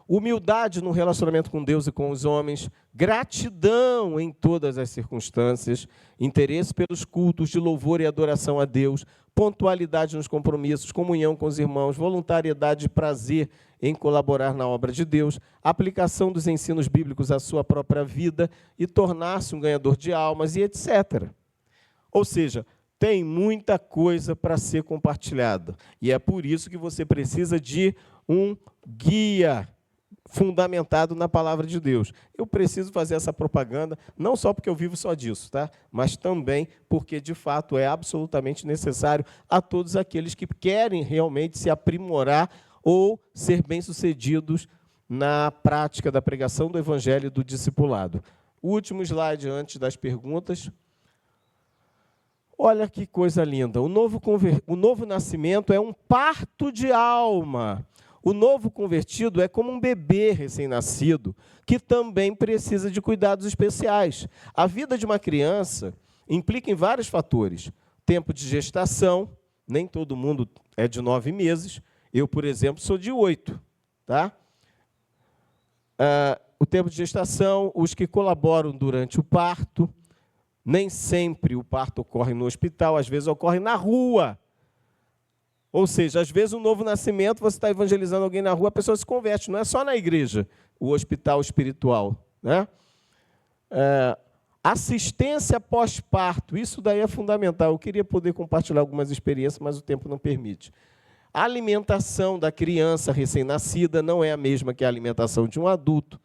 Humildade no relacionamento com Deus e com os homens, gratidão em todas as circunstâncias, interesse pelos cultos de louvor e adoração a Deus, pontualidade nos compromissos, comunhão com os irmãos, voluntariedade e prazer em colaborar na obra de Deus, aplicação dos ensinos bíblicos à sua própria vida e tornar-se um ganhador de almas e etc. Ou seja, tem muita coisa para ser compartilhada. E é por isso que você precisa de um guia fundamentado na palavra de Deus. Eu preciso fazer essa propaganda, não só porque eu vivo só disso, tá? Mas também porque, de fato, é absolutamente necessário a todos aqueles que querem realmente se aprimorar ou ser bem-sucedidos na prática da pregação do Evangelho e do discipulado. O último slide antes das perguntas. Olha que coisa linda. O novo nascimento é um parto de alma. O novo convertido é como um bebê recém-nascido, que também precisa de cuidados especiais. A vida de uma criança implica em vários fatores. Tempo de gestação, nem todo mundo é de 9 meses. Eu, por exemplo, sou de 8. Tá? O tempo de gestação, os que colaboram durante o parto. Nem sempre o parto ocorre no hospital, às vezes ocorre na rua. Ou seja, às vezes, um novo nascimento, você está evangelizando alguém na rua, a pessoa se converte. Não é só na igreja, o hospital espiritual. Né? Assistência pós-parto, isso daí é fundamental. Eu queria poder compartilhar algumas experiências, mas o tempo não permite. A alimentação da criança recém-nascida não é a mesma que a alimentação de um adulto.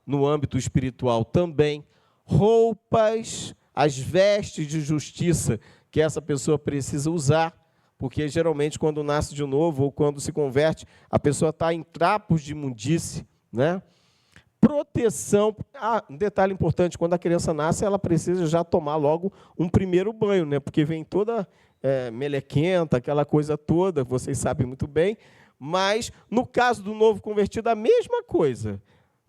No âmbito espiritual também. Roupas, as vestes de justiça que essa pessoa precisa usar, porque, geralmente, quando nasce de novo ou quando se converte, a pessoa está em trapos de imundície. Né? Proteção. Um detalhe importante, quando a criança nasce, ela precisa já tomar logo um primeiro banho, né? Porque vem toda melequenta, aquela coisa toda, vocês sabem muito bem. Mas, no caso do novo convertido, a mesma coisa.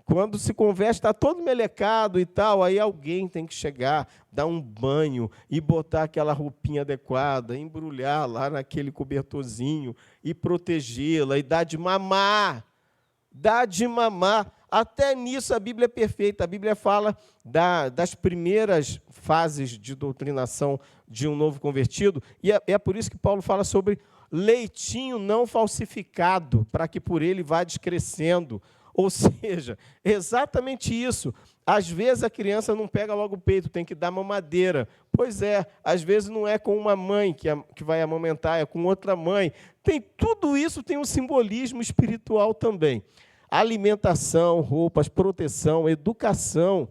Quando se converte, está todo melecado e tal, aí alguém tem que chegar, dar um banho e botar aquela roupinha adequada, embrulhar lá naquele cobertorzinho e protegê-la e dar de mamar. Dar de mamar. Até nisso a Bíblia é perfeita. A Bíblia fala das primeiras fases de doutrinação de um novo convertido, e é por isso que Paulo fala sobre leitinho não falsificado, para que por ele vá descrescendo. Ou seja, exatamente isso. Às vezes a criança não pega logo o peito, tem que dar mamadeira. Pois é, às vezes não é com uma mãe que vai amamentar, é com outra mãe. Tudo isso tem um simbolismo espiritual também. Alimentação, roupas, proteção, educação.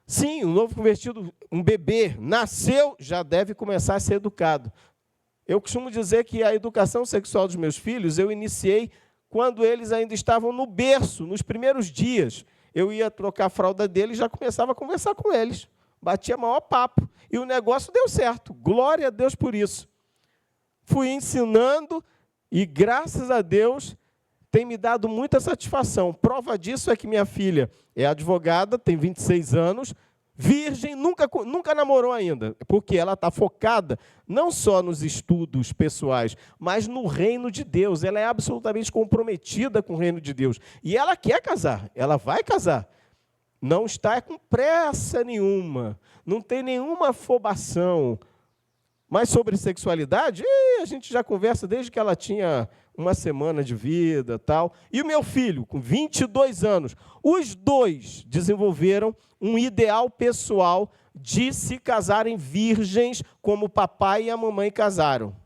Sim, um novo convertido, um bebê, nasceu, já deve começar a ser educado. Eu costumo dizer que a educação sexual dos meus filhos eu iniciei quando eles ainda estavam no berço, nos primeiros dias. Eu ia trocar a fralda deles e já começava a conversar com eles. Batia maior papo. E o negócio deu certo. Glória a Deus por isso. Fui ensinando e, graças a Deus, tem me dado muita satisfação. Prova disso é que minha filha é advogada, tem 26 anos, virgem, nunca namorou ainda, porque ela está focada não só nos estudos pessoais, mas no reino de Deus. Ela é absolutamente comprometida com o reino de Deus. E ela quer casar, ela vai casar. Não está com pressa nenhuma, não tem nenhuma afobação. Mas sobre sexualidade, a gente já conversa desde que ela tinha uma semana de vida, tal. E o meu filho, com 22 anos, os dois desenvolveram um ideal pessoal de se casarem virgens, como o papai e a mamãe casaram.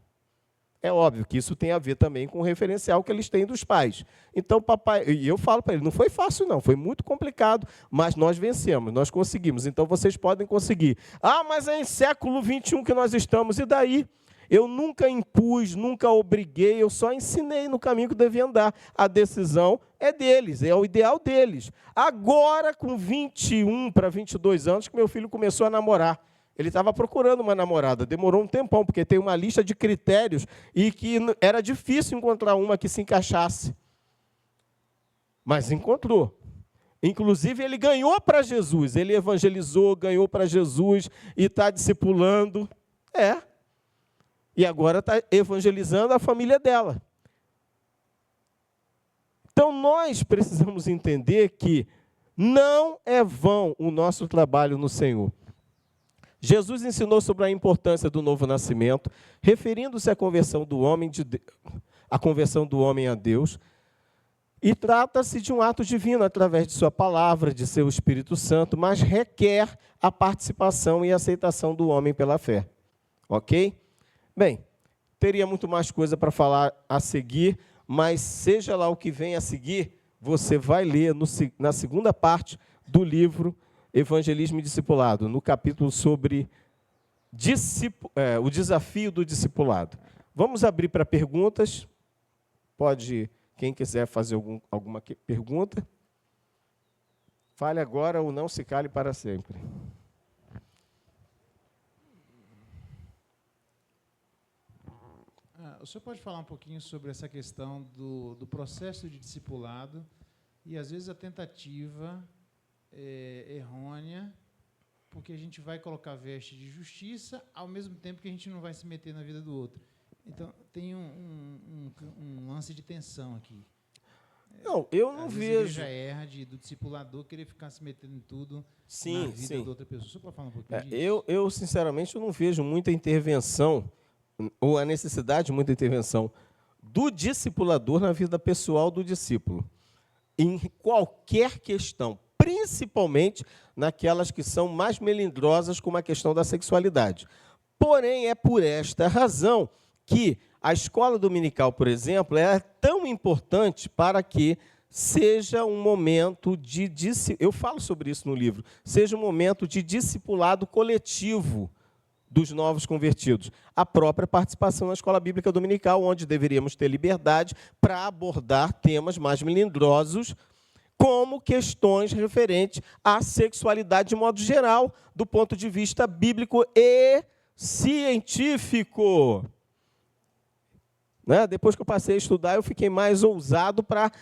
É óbvio que isso tem a ver também com o referencial que eles têm dos pais. Então, papai, e eu falo para ele, não foi fácil não, foi muito complicado, mas nós vencemos, nós conseguimos, então vocês podem conseguir. Ah, mas é em século XXI que nós estamos, e daí? Eu nunca impus, nunca obriguei, eu só ensinei no caminho que devia andar. A decisão é deles, é o ideal deles. Agora, com 21 para 22 anos, que meu filho começou a namorar. Ele estava procurando uma namorada, demorou um tempão, porque tem uma lista de critérios e que era difícil encontrar uma que se encaixasse. Mas encontrou. Inclusive, ele ganhou para Jesus, ele evangelizou, ganhou para Jesus e está discipulando. E agora está evangelizando a família dela. Então, nós precisamos entender que não é vão o nosso trabalho no Senhor. Jesus ensinou sobre a importância do novo nascimento, referindo-se à conversão do homem a Deus, e trata-se de um ato divino através de sua palavra, de seu Espírito Santo, mas requer a participação e aceitação do homem pela fé. Ok? Bem, teria muito mais coisa para falar a seguir, mas seja lá o que vem a seguir, você vai ler na segunda parte do livro Evangelismo e Discipulado, no capítulo sobre o desafio do discipulado. Vamos abrir para perguntas. Pode, quem quiser fazer alguma pergunta, fale agora ou não se cale para sempre. O senhor pode falar um pouquinho sobre essa questão do processo de discipulado e, às vezes, a tentativa errônea, porque a gente vai colocar veste de justiça, ao mesmo tempo que a gente não vai se meter na vida do outro. Então, tem um lance de tensão aqui. Não, eu não Às vejo. vezes a igreja erra do discipulador querer ficar se metendo em tudo na vida da outra pessoa. Só para falar um pouquinho disso. Eu, sinceramente, não vejo muita intervenção, ou a necessidade de muita intervenção do discipulador na vida pessoal do discípulo, em qualquer questão, principalmente naquelas que são mais melindrosas, como a questão da sexualidade. Porém, é por esta razão que a escola dominical, por exemplo, é tão importante para que seja um momento de... Eu falo sobre isso no livro. Seja um momento de discipulado coletivo dos novos convertidos. A própria participação na escola bíblica dominical, onde deveríamos ter liberdade para abordar temas mais melindrosos, como questões referentes à sexualidade de modo geral, do ponto de vista bíblico e científico. Né? Depois que eu passei a estudar, eu fiquei mais ousado para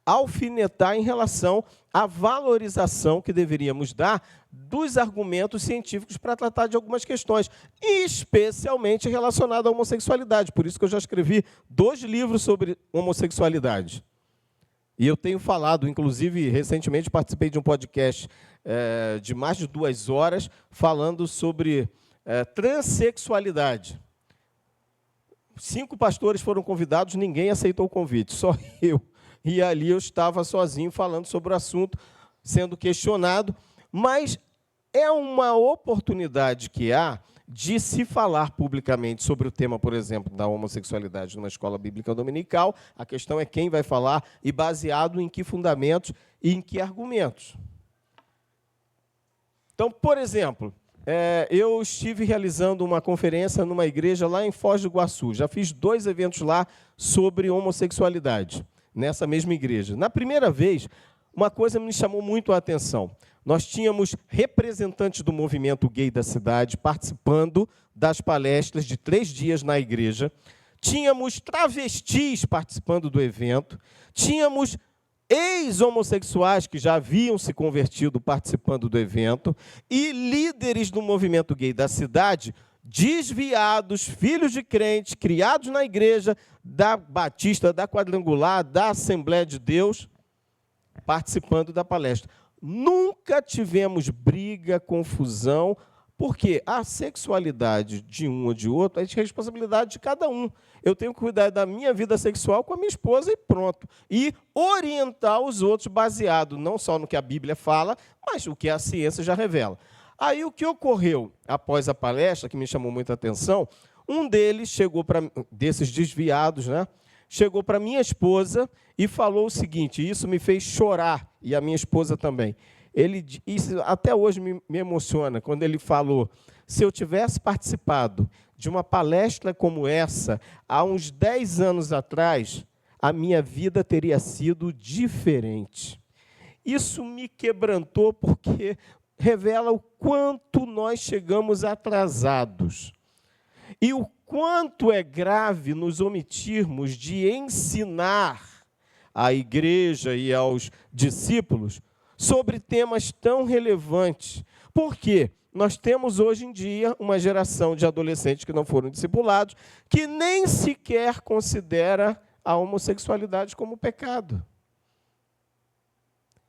alfinetar em relação à valorização que deveríamos dar dos argumentos científicos para tratar de algumas questões, especialmente relacionadas à homossexualidade. Por isso que eu já escrevi 2 livros sobre homossexualidade. E eu tenho falado, inclusive, recentemente participei de um podcast de mais de 2 horas, falando sobre transexualidade. 5 pastores foram convidados, ninguém aceitou o convite, só eu. E ali eu estava sozinho falando sobre o assunto, sendo questionado. Mas é uma oportunidade que há de se falar publicamente sobre o tema, por exemplo, da homossexualidade numa escola bíblica dominical. A questão é quem vai falar e baseado em que fundamentos e em que argumentos. Então, por exemplo, eu estive realizando uma conferência numa igreja lá em Foz do Iguaçu. Já fiz 2 eventos lá sobre homossexualidade, nessa mesma igreja. Na primeira vez, uma coisa me chamou muito a atenção. Nós tínhamos representantes do movimento gay da cidade participando das palestras de 3 dias na igreja. Tínhamos travestis participando do evento. Tínhamos ex-homossexuais que já haviam se convertido participando do evento. E líderes do movimento gay da cidade, desviados, filhos de crentes, criados na igreja da Batista, da Quadrangular, da Assembleia de Deus, participando da palestra. Nunca tivemos briga, confusão, porque a sexualidade de um ou de outro é de responsabilidade de cada um. Eu tenho que cuidar da minha vida sexual com a minha esposa e pronto. E orientar os outros baseado não só no que a Bíblia fala, mas o que a ciência já revela. Aí o que ocorreu após a palestra, que me chamou muita atenção, um deles chegou para desses desviados, né? Chegou para minha esposa e falou o seguinte, isso me fez chorar, e a minha esposa também. Isso até hoje me emociona, quando ele falou, se eu tivesse participado de uma palestra como essa, há uns 10 anos atrás, a minha vida teria sido diferente. Isso me quebrantou porque revela o quanto nós chegamos atrasados. E o quanto é grave nos omitirmos de ensinar à igreja e aos discípulos sobre temas tão relevantes. Por quê? Nós temos hoje em dia uma geração de adolescentes que não foram discipulados, que nem sequer considera a homossexualidade como pecado.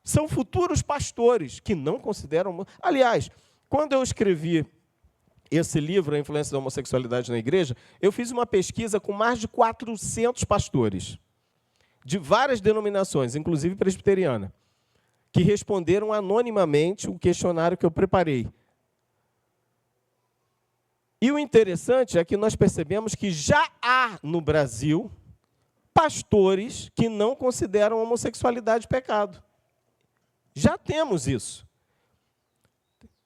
São futuros pastores que não consideram... Aliás, quando eu escrevi esse livro, A Influência da Homossexualidade na Igreja, eu fiz uma pesquisa com mais de 400 pastores, de várias denominações, inclusive presbiteriana, que responderam anonimamente o questionário que eu preparei. E o interessante é que nós percebemos que já há no Brasil pastores que não consideram a homossexualidade pecado. Já temos isso.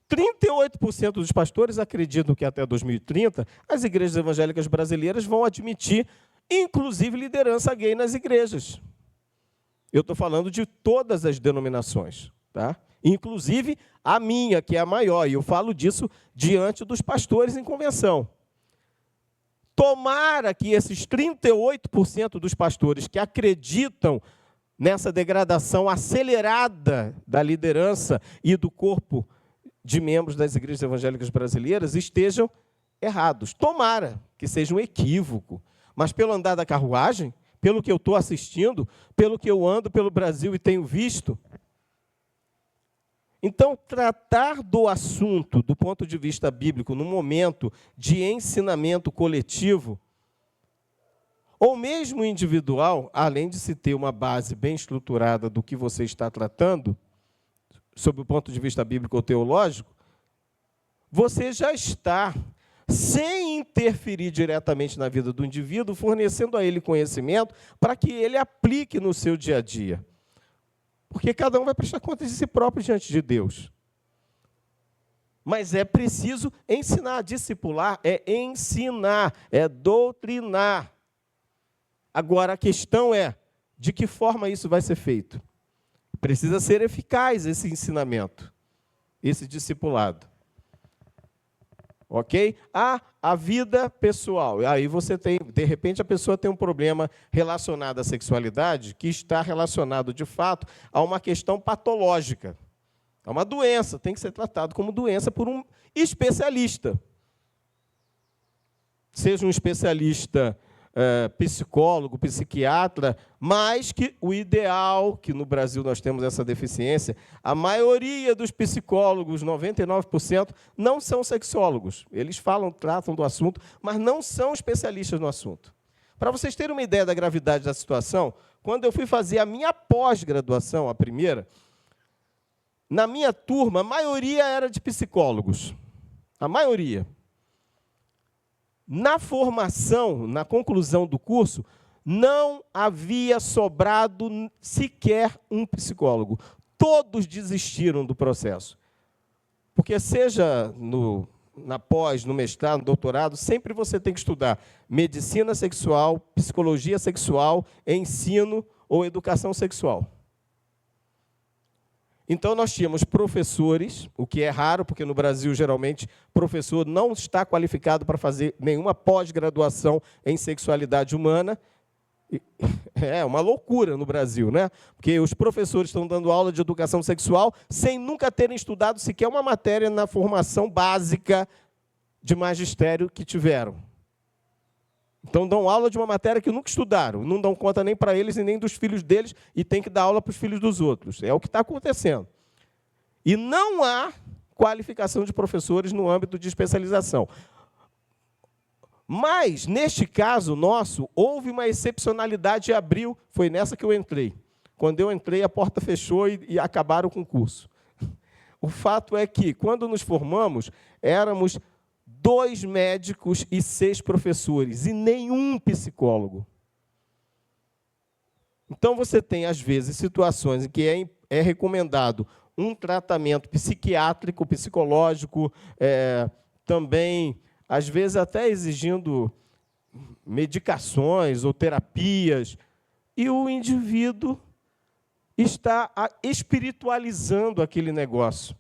38% dos pastores acreditam que até 2030 as igrejas evangélicas brasileiras vão admitir, inclusive, liderança gay nas igrejas. Eu estou falando de todas as denominações, tá? Inclusive a minha, que é a maior, e eu falo disso diante dos pastores em convenção. Tomara que esses 38% dos pastores que acreditam nessa degradação acelerada da liderança e do corpo de membros das igrejas evangélicas brasileiras estejam errados. Tomara que seja um equívoco, mas pelo andar da carruagem, pelo que eu estou assistindo, pelo que eu ando pelo Brasil e tenho visto. Então, tratar do assunto do ponto de vista bíblico, no momento de ensinamento coletivo, ou mesmo individual, além de se ter uma base bem estruturada do que você está tratando, sob o ponto de vista bíblico ou teológico, você já está, sem interferir diretamente na vida do indivíduo, fornecendo a ele conhecimento para que ele aplique no seu dia a dia. Porque cada um vai prestar contas de si próprio diante de Deus. Mas é preciso ensinar. Discipular é ensinar, é doutrinar. Agora, a questão é, de que forma isso vai ser feito? Precisa ser eficaz esse ensinamento, esse discipulado. Ok? A vida pessoal. Aí você tem, de repente, a pessoa tem um problema relacionado à sexualidade que está relacionado, de fato, a uma questão patológica. É uma doença, tem que ser tratado como doença por um especialista. Seja um especialista psicólogo, psiquiatra, mas que o ideal, que no Brasil nós temos essa deficiência, a maioria dos psicólogos, 99%, não são sexólogos. Eles tratam do assunto, mas não são especialistas no assunto. Para vocês terem uma ideia da gravidade da situação, quando eu fui fazer a minha pós-graduação, a primeira, na minha turma, a maioria era de psicólogos. A maioria. Na formação, na conclusão do curso, não havia sobrado sequer um psicólogo. Todos desistiram do processo. Porque seja na pós, no mestrado, no doutorado, sempre você tem que estudar medicina sexual, psicologia sexual, ensino ou educação sexual. Então, nós tínhamos professores, o que é raro, porque no Brasil, geralmente, professor não está qualificado para fazer nenhuma pós-graduação em sexualidade humana. É uma loucura no Brasil, né? Porque os professores estão dando aula de educação sexual sem nunca terem estudado sequer uma matéria na formação básica de magistério que tiveram. Então, dão aula de uma matéria que nunca estudaram, não dão conta nem para eles e nem dos filhos deles, e tem que dar aula para os filhos dos outros. É o que está acontecendo. E não há qualificação de professores no âmbito de especialização. Mas, neste caso nosso, houve uma excepcionalidade e abriu, foi nessa que eu entrei. Quando eu entrei, a porta fechou e acabaram com o curso. O fato é que, quando nos formamos, éramos 2 médicos e 6 professores, e nenhum psicólogo. Então, você tem, às vezes, situações em que é recomendado um tratamento psiquiátrico, psicológico, também, às vezes, até exigindo medicações ou terapias, e o indivíduo está espiritualizando aquele negócio.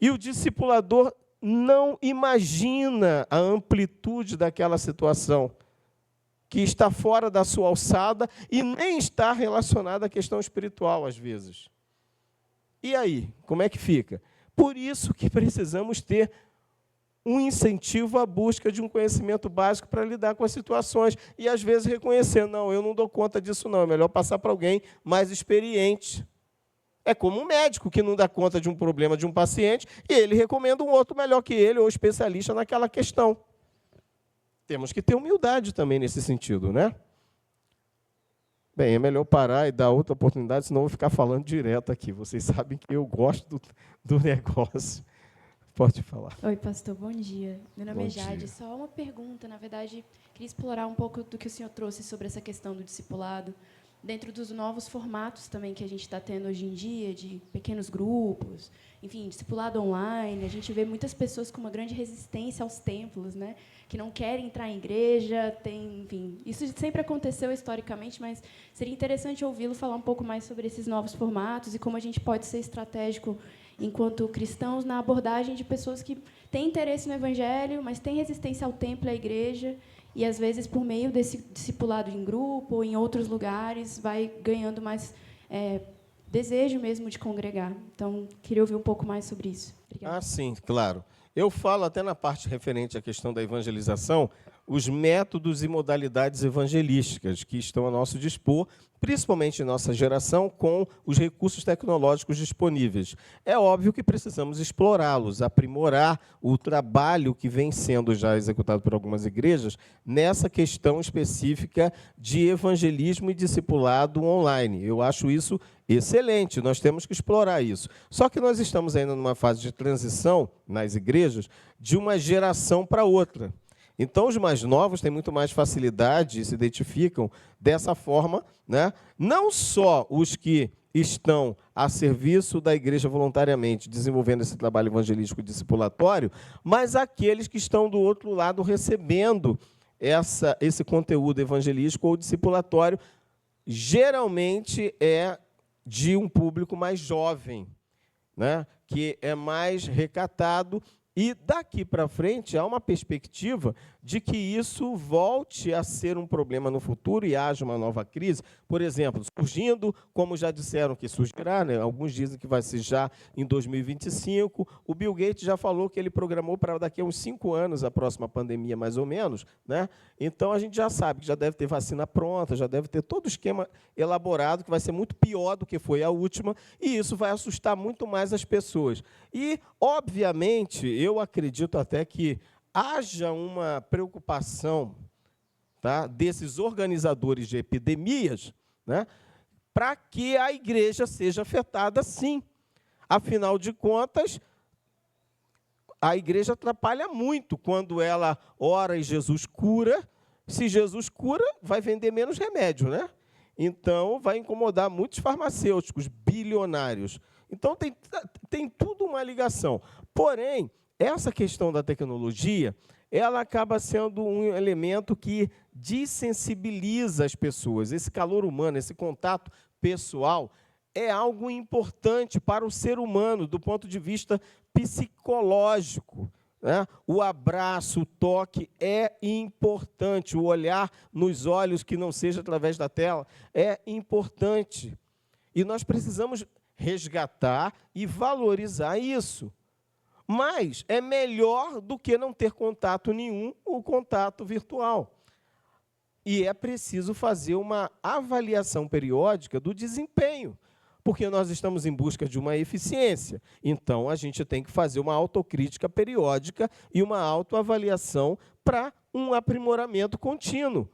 E o discipulador não imagina a amplitude daquela situação, que está fora da sua alçada e nem está relacionada à questão espiritual, às vezes. E aí, como é que fica? Por isso que precisamos ter um incentivo à busca de um conhecimento básico para lidar com as situações. E, às vezes, reconhecer, não, eu não dou conta disso, não, é melhor passar para alguém mais experiente. É como um médico que não dá conta de um problema de um paciente e ele recomenda um outro melhor que ele ou especialista naquela questão. Temos que ter humildade também nesse sentido, né? Bem, é melhor parar e dar outra oportunidade, senão eu vou ficar falando direto aqui. Vocês sabem que eu gosto do negócio. Pode falar. Oi, pastor, bom dia. Meu nome é Jade. Só uma pergunta, na verdade, queria explorar um pouco do que o senhor trouxe sobre essa questão do discipulado, dentro dos novos formatos também que a gente está tendo hoje em dia, de pequenos grupos, enfim, discipulado online. A gente vê muitas pessoas com uma grande resistência aos templos, né, que não querem entrar em igreja, enfim, isso sempre aconteceu historicamente, mas seria interessante ouvi-lo falar um pouco mais sobre esses novos formatos e como a gente pode ser estratégico enquanto cristãos na abordagem de pessoas que têm interesse no evangelho, mas têm resistência ao templo e à igreja, e, às vezes, por meio desse discipulado em grupo ou em outros lugares, vai ganhando mais desejo mesmo de congregar. Então, queria ouvir um pouco mais sobre isso. Obrigada. Ah, sim, claro. Eu falo até na parte referente à questão da evangelização, os métodos e modalidades evangelísticas que estão a nosso dispor, principalmente em nossa geração, com os recursos tecnológicos disponíveis. É óbvio que precisamos explorá-los, aprimorar o trabalho que vem sendo já executado por algumas igrejas nessa questão específica de evangelismo e discipulado online. Eu acho isso excelente, nós temos que explorar isso. Só que nós estamos ainda numa fase de transição nas igrejas de uma geração para outra. Então, os mais novos têm muito mais facilidade e se identificam dessa forma, né? Não só os que estão a serviço da igreja voluntariamente, desenvolvendo esse trabalho evangelístico discipulatório, mas aqueles que estão do outro lado recebendo esse conteúdo evangelístico ou discipulatório, geralmente é de um público mais jovem, né? Que é mais recatado. E daqui para frente há uma perspectiva de que isso volte a ser um problema no futuro e haja uma nova crise. Por exemplo, surgindo, como já disseram que surgirá, né? Alguns dizem que vai ser já em 2025. O Bill Gates já falou que ele programou para daqui a uns 5 anos a próxima pandemia, mais ou menos, né? Então, a gente já sabe que já deve ter vacina pronta, já deve ter todo o esquema elaborado, que vai ser muito pior do que foi a última, e isso vai assustar muito mais as pessoas. E, obviamente, eu acredito até que haja uma preocupação, tá, desses organizadores de epidemias, né, para que a igreja seja afetada, sim. Afinal de contas, a igreja atrapalha muito quando ela ora e Jesus cura. Se Jesus cura, vai vender menos remédio, né? Então, vai incomodar muitos farmacêuticos bilionários. Então, tem tudo uma ligação. Porém, essa questão da tecnologia, ela acaba sendo um elemento que dessensibiliza as pessoas. Esse calor humano, esse contato pessoal, é algo importante para o ser humano, do ponto de vista psicológico, né? O abraço, o toque é importante. O olhar nos olhos, que não seja através da tela, é importante. E nós precisamos resgatar e valorizar isso. Mas é melhor do que não ter contato nenhum, o contato virtual. E é preciso fazer uma avaliação periódica do desempenho, porque nós estamos em busca de uma eficiência. Então, a gente tem que fazer uma autocrítica periódica e uma autoavaliação para um aprimoramento contínuo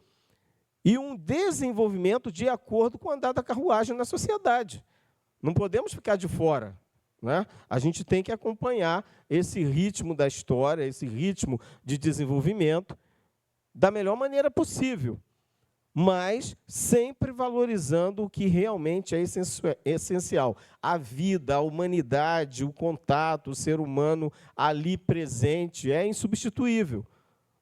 e um desenvolvimento de acordo com o andar da carruagem na sociedade. Não podemos ficar de fora, né? A gente tem que acompanhar esse ritmo da história, esse ritmo de desenvolvimento, da melhor maneira possível, mas sempre valorizando o que realmente é essencial. A vida, a humanidade, o contato, o ser humano ali presente é insubstituível.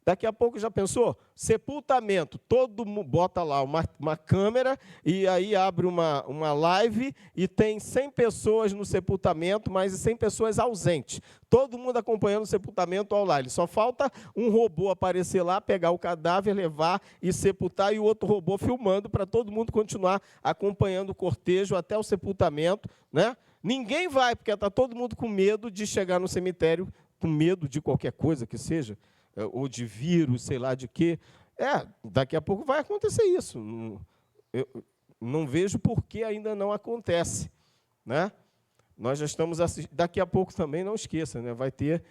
Daqui a pouco, já pensou? Sepultamento, todo mundo bota lá uma câmera e aí abre uma live e tem 100 pessoas no sepultamento, mas 100 pessoas ausentes. Todo mundo acompanhando o sepultamento online. Só falta um robô aparecer lá, pegar o cadáver, levar e sepultar, e o outro robô filmando para todo mundo continuar acompanhando o cortejo até o sepultamento, né? Ninguém vai, porque está todo mundo com medo de chegar no cemitério, com medo de qualquer coisa que seja, ou de vírus, sei lá de quê. Daqui a pouco vai acontecer isso. Eu não vejo por que ainda não acontece, né? Nós já estamos assistindo. Daqui a pouco também, não esqueça, né? Vai ter.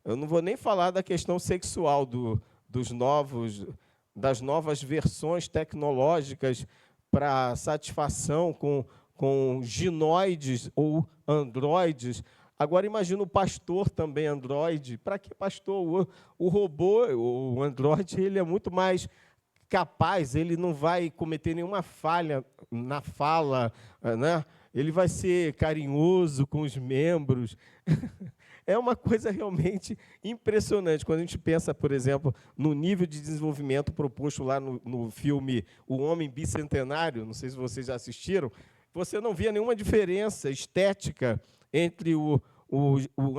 Eu não vou nem falar da questão sexual das novas versões tecnológicas para satisfação com ginoides ou androides. Agora, imagina o pastor também, Android. Para que pastor? O robô, o Android, ele é muito mais capaz, ele não vai cometer nenhuma falha na fala, né? Ele vai ser carinhoso com os membros. É uma coisa realmente impressionante. Quando a gente pensa, por exemplo, no nível de desenvolvimento proposto lá no filme O Homem Bicentenário, não sei se vocês já assistiram, você não via nenhuma diferença estética entre o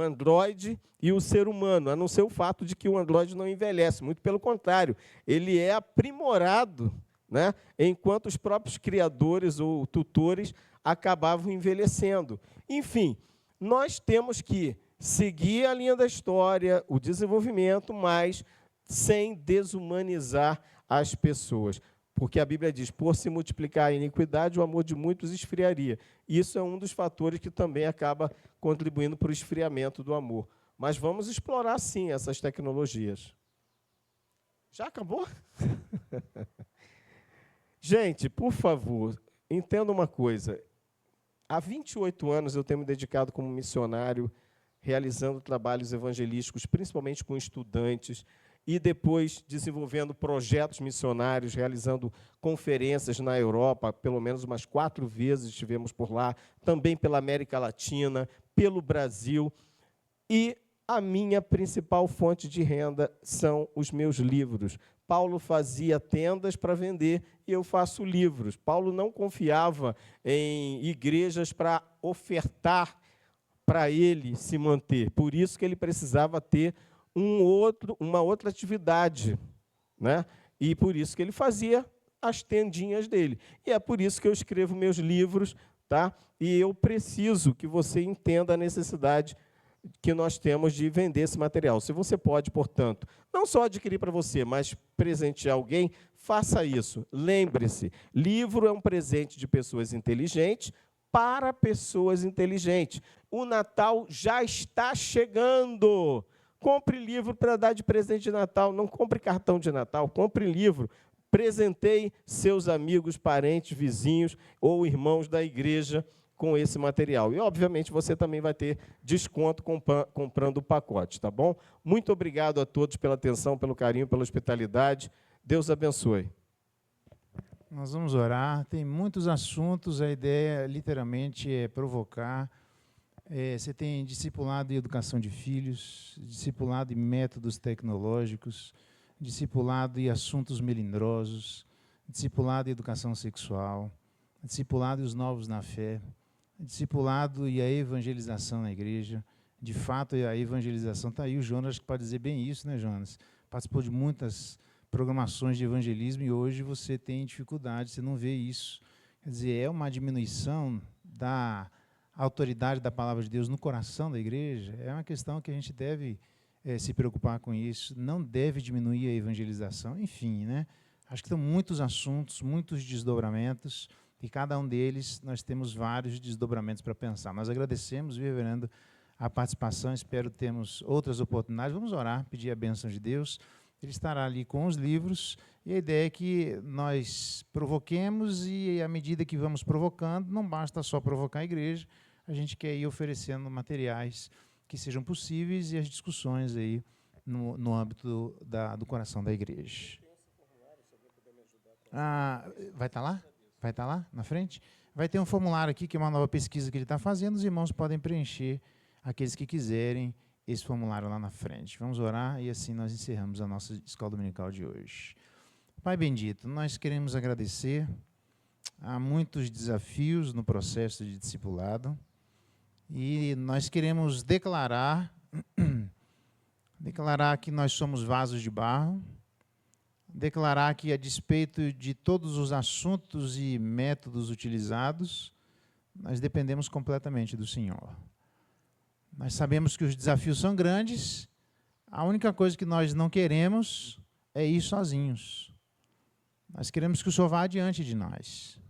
Android e o ser humano, a não ser o fato de que o Android não envelhece. Muito pelo contrário, ele é aprimorado, né, enquanto os próprios criadores ou tutores acabavam envelhecendo. Enfim, nós temos que seguir a linha da história, o desenvolvimento, mas sem desumanizar as pessoas. Porque a Bíblia diz, por se multiplicar a iniquidade, o amor de muitos esfriaria. Isso é um dos fatores que também acaba contribuindo para o esfriamento do amor. Mas vamos explorar, sim, essas tecnologias. Já acabou? Gente, por favor, entenda uma coisa. Há 28 anos eu tenho me dedicado como missionário, realizando trabalhos evangelísticos, principalmente com estudantes, e depois desenvolvendo projetos missionários, realizando conferências na Europa, pelo menos umas 4 vezes estivemos por lá, também pela América Latina, pelo Brasil. E a minha principal fonte de renda são os meus livros. Paulo fazia tendas para vender e eu faço livros. Paulo não confiava em igrejas para ofertar para ele se manter. Por isso que ele precisava ter uma outra atividade, né? E por isso que ele fazia as tendinhas dele. E é por isso que eu escrevo meus livros, tá? E eu preciso que você entenda a necessidade que nós temos de vender esse material. Se você pode, portanto, não só adquirir para você, mas presentear alguém, faça isso. Lembre-se, livro é um presente de pessoas inteligentes para pessoas inteligentes. O Natal já está chegando. Compre livro para dar de presente de Natal. Não compre cartão de Natal, compre livro. Presenteie seus amigos, parentes, vizinhos ou irmãos da igreja com esse material. E, obviamente, você também vai ter desconto comprando o pacote, tá bom? Muito obrigado a todos pela atenção, pelo carinho, pela hospitalidade. Deus abençoe. Nós vamos orar. Tem muitos assuntos, a ideia literalmente é provocar. Você tem discipulado em educação de filhos, discipulado em métodos tecnológicos, discipulado em assuntos melindrosos, discipulado em educação sexual, discipulado em os novos na fé, discipulado e a evangelização na igreja. De fato, a evangelização está aí. O Jonas acho que pode dizer bem isso, né, Jonas? Participou de muitas programações de evangelismo e hoje você tem dificuldade, você não vê isso. Quer dizer, é uma diminuição da autoridade da palavra de Deus no coração da igreja. É uma questão que a gente deve se preocupar com isso. Não deve diminuir a evangelização. Enfim, né? Acho que são muitos assuntos, muitos desdobramentos, e cada um deles nós temos vários desdobramentos para pensar. Nós agradecemos, viu, reverendo, a participação, espero termos outras oportunidades. Vamos orar, pedir a bênção de Deus. Ele estará ali com os livros, e a ideia é que nós provoquemos, e à medida que vamos provocando, não basta só provocar a igreja, a gente quer ir oferecendo materiais que sejam possíveis e as discussões aí no âmbito do coração da igreja. Vai estar lá? Vai estar lá, na frente? Vai ter um formulário aqui, que é uma nova pesquisa que ele está fazendo, os irmãos podem preencher, aqueles que quiserem, esse formulário lá na frente. Vamos orar e assim nós encerramos a nossa escola dominical de hoje. Pai bendito, nós queremos agradecer. Há muitos desafios no processo de discipulado e nós queremos declarar que nós somos vasos de barro, declarar que, a despeito de todos os assuntos e métodos utilizados, nós dependemos completamente do Senhor. Nós sabemos que os desafios são grandes, a única coisa que nós não queremos é ir sozinhos. Nós queremos que o Senhor vá adiante de nós.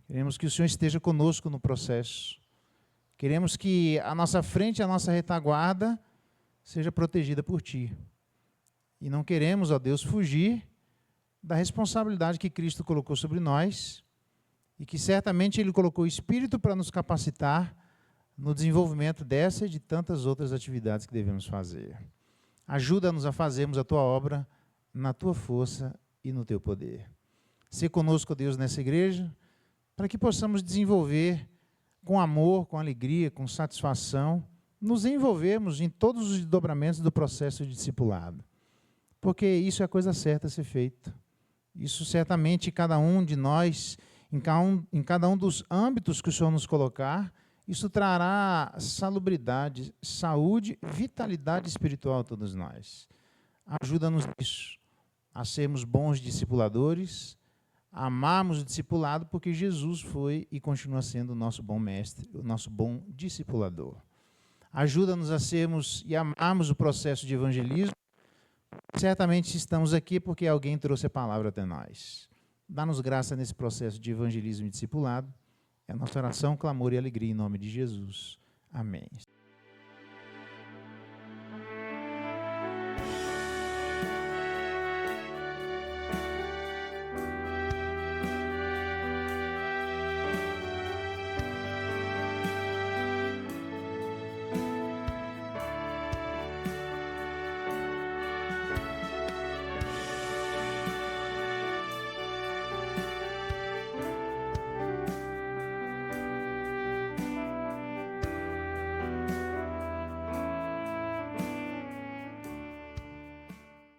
Queremos que o Senhor esteja conosco no processo. Queremos que a nossa frente, a nossa retaguarda, seja protegida por Ti. E não queremos, ó Deus, fugir da responsabilidade que Cristo colocou sobre nós e que certamente Ele colocou o Espírito para nos capacitar no desenvolvimento dessa e de tantas outras atividades que devemos fazer. Ajuda-nos a fazermos a Tua obra na Tua força e no Teu poder. Sê conosco, ó Deus, nessa igreja, para que possamos desenvolver com amor, com alegria, com satisfação, nos envolvermos em todos os desdobramentos do processo de discipulado. Porque isso é a coisa certa a ser feita. Isso certamente cada um de nós, em cada um dos âmbitos que o Senhor nos colocar, isso trará salubridade, saúde, vitalidade espiritual a todos nós. Ajuda-nos nisso, a sermos bons discipuladores, a amarmos o discipulado, porque Jesus foi e continua sendo o nosso bom mestre, o nosso bom discipulador. Ajuda-nos a sermos e amarmos o processo de evangelismo. Certamente estamos aqui porque alguém trouxe a palavra até nós. Dá-nos graça nesse processo de evangelismo e discipulado. É a nossa oração, clamor e alegria em nome de Jesus. Amém.